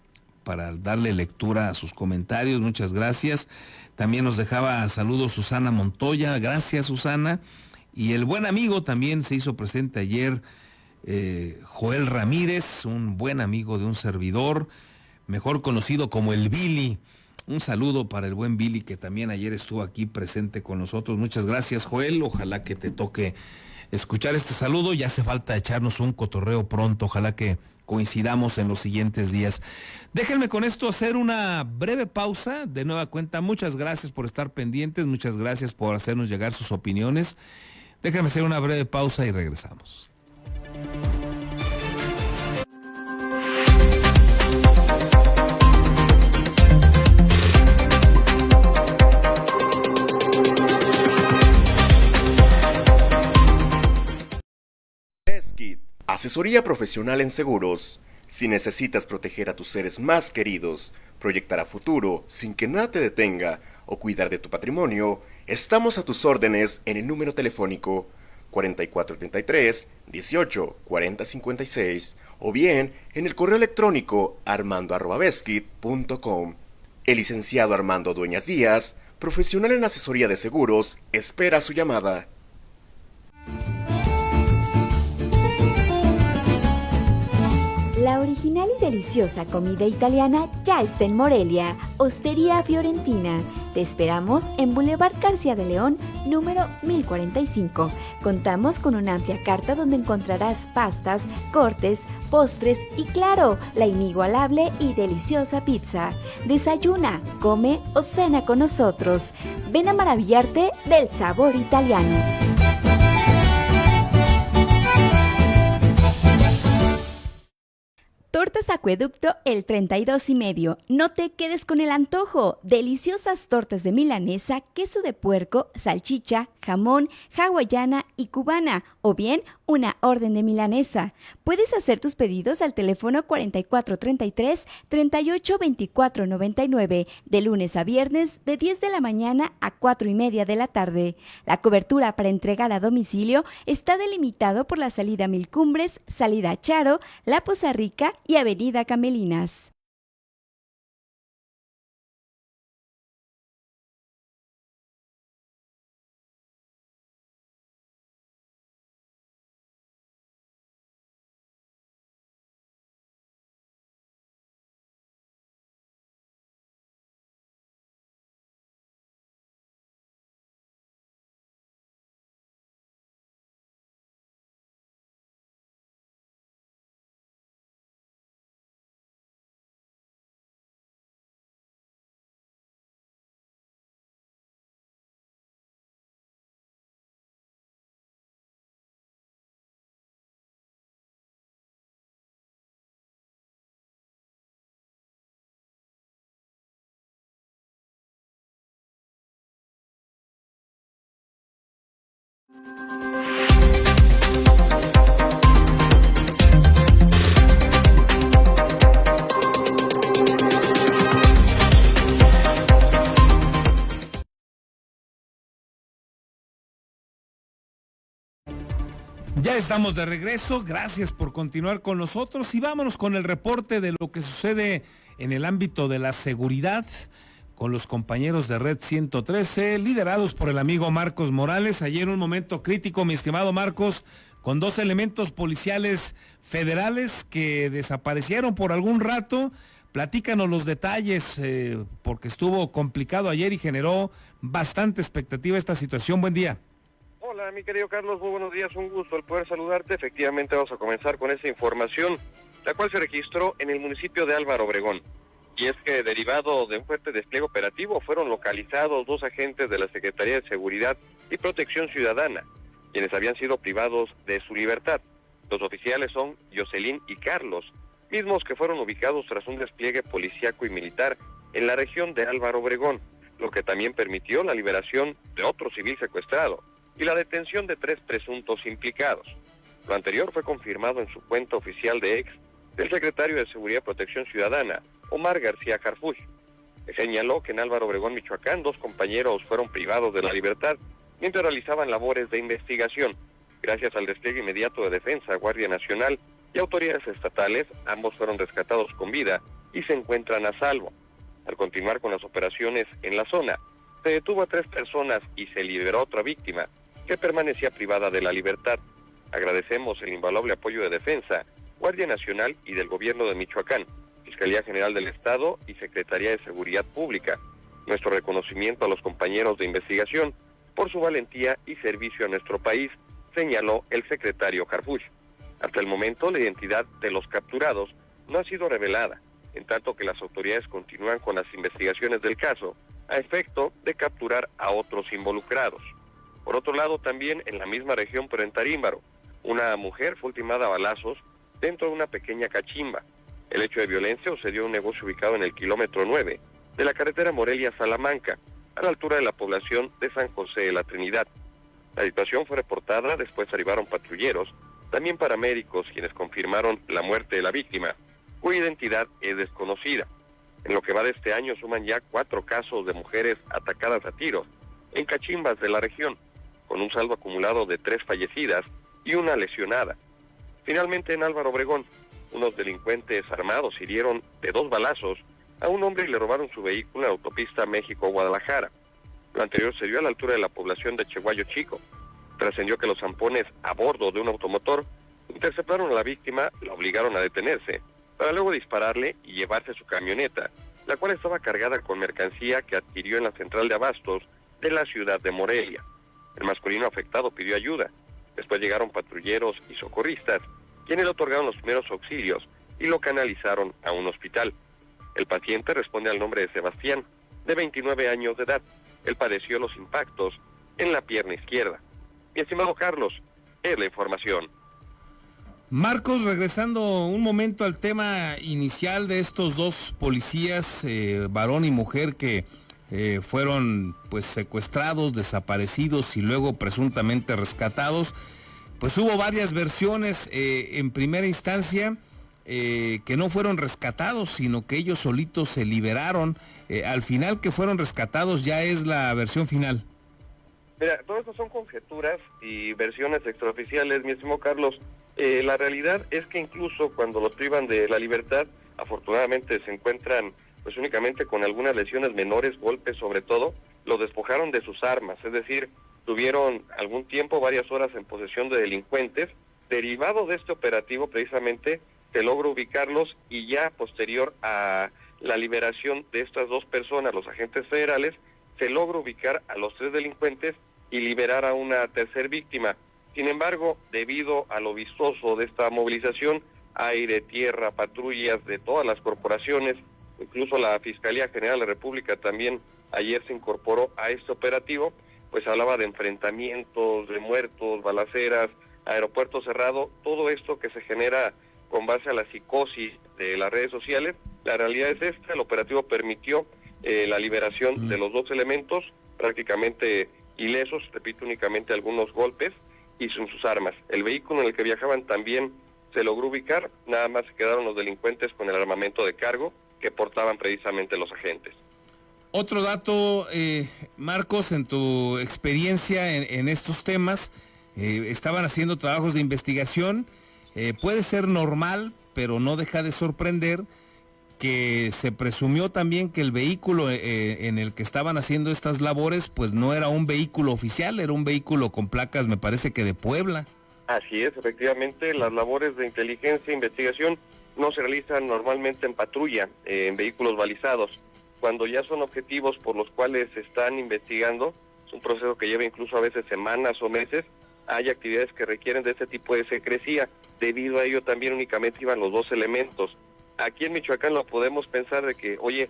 darle lectura a sus comentarios. Muchas gracias. También nos dejaba saludos Susana Montoya. Gracias, Susana. Y el buen amigo también se hizo presente ayer, Joel Ramírez, un buen amigo de un servidor, mejor conocido como el Billy. Un saludo para el buen Billy, que también ayer estuvo aquí presente con nosotros. Muchas gracias, Joel. Ojalá que te toque escuchar este saludo. Ya hace falta echarnos un cotorreo pronto. Ojalá que coincidamos en los siguientes días. Déjenme con esto hacer una breve pausa. De nueva cuenta, muchas gracias por estar pendientes. Muchas gracias por hacernos llegar sus opiniones. Déjenme hacer una breve pausa y regresamos. Beskid, asesoría profesional en seguros. Si necesitas proteger a tus seres más queridos, proyectar a futuro sin que nada te detenga o cuidar de tu patrimonio, estamos a tus órdenes en el número telefónico 4433-184056 o bien en el correo electrónico armando@beskid.com. El licenciado Armando Dueñas Díaz, profesional en asesoría de seguros, espera su llamada. La original y deliciosa comida italiana ya está en Morelia, Hostería Fiorentina. Te esperamos en Boulevard García de León, número 1045. Contamos con una amplia carta donde encontrarás pastas, cortes, postres y, claro, la inigualable y deliciosa pizza. Desayuna, come o cena con nosotros. Ven a maravillarte del sabor italiano. Tortas Acueducto El 32 y medio. No te quedes con el antojo. Deliciosas tortas de milanesa, queso de puerco, salchicha, jamón, hawaiana y cubana, o bien una orden de milanesa. Puedes hacer tus pedidos al teléfono 4433-382499, de lunes a viernes de 10 de la mañana a 4:30 de la tarde. La cobertura para entregar a domicilio está delimitado por la salida Mil Cumbres, salida Charo, La Poza Rica y Avenida Camelinas. Ya estamos de regreso, gracias por continuar con nosotros y vámonos con el reporte de lo que sucede en el ámbito de la seguridad con los compañeros de Red 113, liderados por el amigo Marcos Morales. Ayer un momento crítico, mi estimado Marcos, con 2 elementos policiales federales que desaparecieron por algún rato. Platícanos los detalles, porque estuvo complicado ayer y generó bastante expectativa esta situación. Buen día. Hola, mi querido Carlos, muy buenos días, un gusto el poder saludarte. Efectivamente vamos a comenzar con esta información, la cual se registró en el municipio de Álvaro Obregón. Y es que derivado de un fuerte despliegue operativo fueron localizados 2 agentes de la Secretaría de Seguridad y Protección Ciudadana, quienes habían sido privados de su libertad. Los oficiales son Jocelyn y Carlos, mismos que fueron ubicados tras un despliegue policíaco y militar en la región de Álvaro Obregón, lo que también permitió la liberación de otro civil secuestrado y la detención de 3 presuntos implicados. Lo anterior fue confirmado en su cuenta oficial de X del secretario de Seguridad y Protección Ciudadana, Omar García Harfuch. Señaló que en Álvaro Obregón, Michoacán, 2 compañeros fueron privados de la libertad mientras realizaban labores de investigación. Gracias al despliegue inmediato de Defensa, Guardia Nacional y autoridades estatales, ambos fueron rescatados con vida y se encuentran a salvo. Al continuar con las operaciones en la zona, se detuvo a 3 personas y se liberó a otra víctima que permanecía privada de la libertad. Agradecemos el invaluable apoyo de Defensa, Guardia Nacional y del Gobierno de Michoacán, Fiscalía General del Estado y Secretaría de Seguridad Pública. Nuestro reconocimiento a los compañeros de investigación por su valentía y servicio a nuestro país, señaló el secretario Harfuch. Hasta el momento, la identidad de los capturados no ha sido revelada, en tanto que las autoridades continúan con las investigaciones del caso, a efecto de capturar a otros involucrados. Por otro lado, también en la misma región, pero en Tarímbaro, una mujer fue ultimada a balazos dentro de una pequeña cachimba. El hecho de violencia sucedió en un negocio ubicado en el kilómetro 9 de la carretera Morelia-Salamanca, a la altura de la población de San José de la Trinidad. La situación fue reportada, después arribaron patrulleros, también paramédicos, quienes confirmaron la muerte de la víctima, cuya identidad es desconocida. En lo que va de este año suman ya 4 casos de mujeres atacadas a tiros en cachimbas de la región, con un saldo acumulado de 3 fallecidas y 1 lesionada. Finalmente, en Álvaro Obregón, unos delincuentes armados hirieron de 2 balazos a un hombre y le robaron su vehículo en la autopista México-Guadalajara. Lo anterior se dio a la altura de la población de Cheguayo Chico. Trascendió que los zampones a bordo de un automotor interceptaron a la víctima, la obligaron a detenerse, para luego dispararle y llevarse su camioneta, la cual estaba cargada con mercancía que adquirió en la central de abastos de la ciudad de Morelia. El masculino afectado pidió ayuda. Después llegaron patrulleros y socorristas, quienes le otorgaron los primeros auxilios y lo canalizaron a un hospital. El paciente responde al nombre de Sebastián, de 29 años de edad. Él padeció los impactos en la pierna izquierda. Mi estimado Carlos, es la información. Marcos, regresando un momento al tema inicial de estos dos policías, varón y mujer, que fueron pues secuestrados, desaparecidos y luego presuntamente rescatados, pues hubo varias versiones. En primera instancia que no fueron rescatados, sino que ellos solitos se liberaron. Al final, que fueron rescatados, ya es la versión final. Mira, todo esto son conjeturas y versiones extraoficiales, mi estimado Carlos. La realidad es que incluso cuando los privan de la libertad, afortunadamente se encuentran pues únicamente con algunas lesiones menores, golpes sobre todo, los despojaron de sus armas, es decir, tuvieron algún tiempo, varias horas en posesión de delincuentes. Derivado de este operativo precisamente se logra ubicarlos, y ya posterior a la liberación de estas dos personas, los agentes federales, se logra ubicar a los 3 delincuentes y liberar a una tercer víctima. Sin embargo, debido a lo vistoso de esta movilización, aire, tierra, patrullas de todas las corporaciones, incluso la Fiscalía General de la República también ayer se incorporó a este operativo, pues hablaba de enfrentamientos, de muertos, balaceras, aeropuerto cerrado, todo esto que se genera con base a la psicosis de las redes sociales. La realidad es esta: el operativo permitió la liberación de los dos elementos, prácticamente ilesos, repito, únicamente algunos golpes y sin sus armas. El vehículo en el que viajaban también se logró ubicar, nada más se quedaron los delincuentes con el armamento de cargo que portaban precisamente los agentes. Otro dato, Marcos, en tu experiencia en estos temas, estaban haciendo trabajos de investigación, puede ser normal, pero no deja de sorprender que se presumió también que el vehículo en el que estaban haciendo estas labores, pues no era un vehículo oficial, era un vehículo con placas, me parece que de Puebla. Así es, efectivamente, las labores de inteligencia e investigación no se realizan normalmente en patrulla, en vehículos balizados. Cuando ya son objetivos por los cuales se están investigando, es un proceso que lleva incluso a veces semanas o meses, hay actividades que requieren de este tipo de secrecía. Debido a ello también únicamente iban los dos elementos. Aquí en Michoacán lo podemos pensar de que, oye,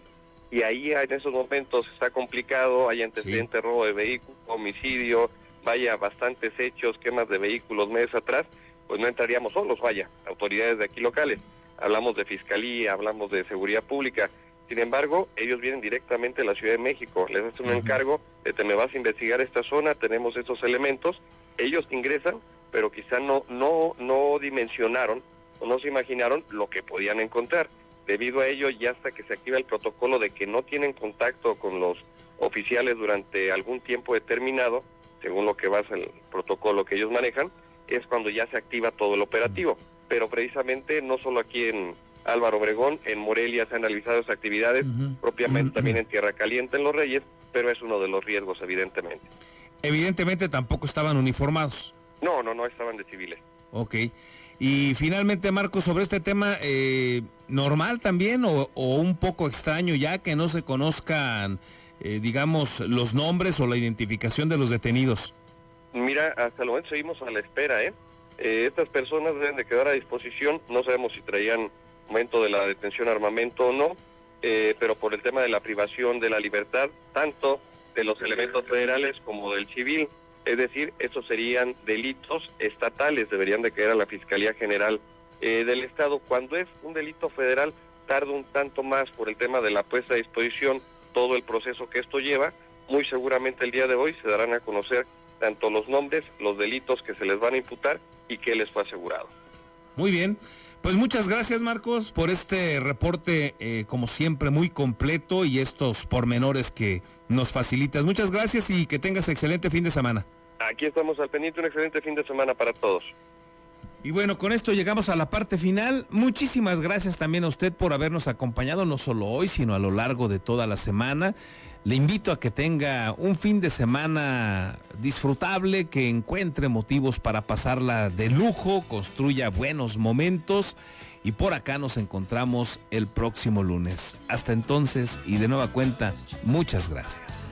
y ahí en esos momentos está complicado, hay antecedentes, sí, robo de vehículo, homicidio, vaya, bastantes hechos, quemas de vehículos meses atrás, pues no entraríamos solos, vaya, autoridades de aquí locales. Hablamos de Fiscalía, hablamos de Seguridad Pública. Sin embargo, ellos vienen directamente de la Ciudad de México, les hacen un encargo de te me vas a investigar esta zona, tenemos estos elementos, ellos ingresan, pero quizá no dimensionaron o no se imaginaron lo que podían encontrar. Debido a ello, ya hasta que se activa el protocolo de que no tienen contacto con los oficiales durante algún tiempo determinado, según lo que basa el protocolo que ellos manejan, es cuando ya se activa todo el operativo. Pero precisamente no solo aquí en Álvaro Obregón, en Morelia se han realizado esas actividades, propiamente también en Tierra Caliente, en Los Reyes, pero es uno de los riesgos, evidentemente. Evidentemente tampoco estaban uniformados. No, estaban de civiles. Ok. Y finalmente, Marcos, sobre este tema, ¿normal también o un poco extraño ya que no se conozcan, digamos, los nombres o la identificación de los detenidos? Mira, hasta el momento seguimos a la espera, estas personas deben de quedar a disposición, no sabemos si traían momento de la detención armamento o no, pero por el tema de la privación de la libertad, tanto de los elementos federales como del civil, es decir, estos serían delitos estatales, deberían de quedar a la Fiscalía General del Estado. Cuando es un delito federal, tarda un tanto más por el tema de la puesta a disposición, todo el proceso que esto lleva. Muy seguramente el día de hoy se darán a conocer tanto los nombres, los delitos que se les van a imputar y qué les fue asegurado. Muy bien, pues muchas gracias, Marcos, por este reporte, como siempre, muy completo, y estos pormenores que nos facilitas. Muchas gracias y que tengas excelente fin de semana. Aquí estamos al pendiente, un excelente fin de semana para todos. Y bueno, con esto llegamos a la parte final. Muchísimas gracias también a usted por habernos acompañado, no solo hoy, sino a lo largo de toda la semana. Le invito a que tenga un fin de semana disfrutable, que encuentre motivos para pasarla de lujo, construya buenos momentos, y por acá nos encontramos el próximo lunes. Hasta entonces, y de nueva cuenta, muchas gracias.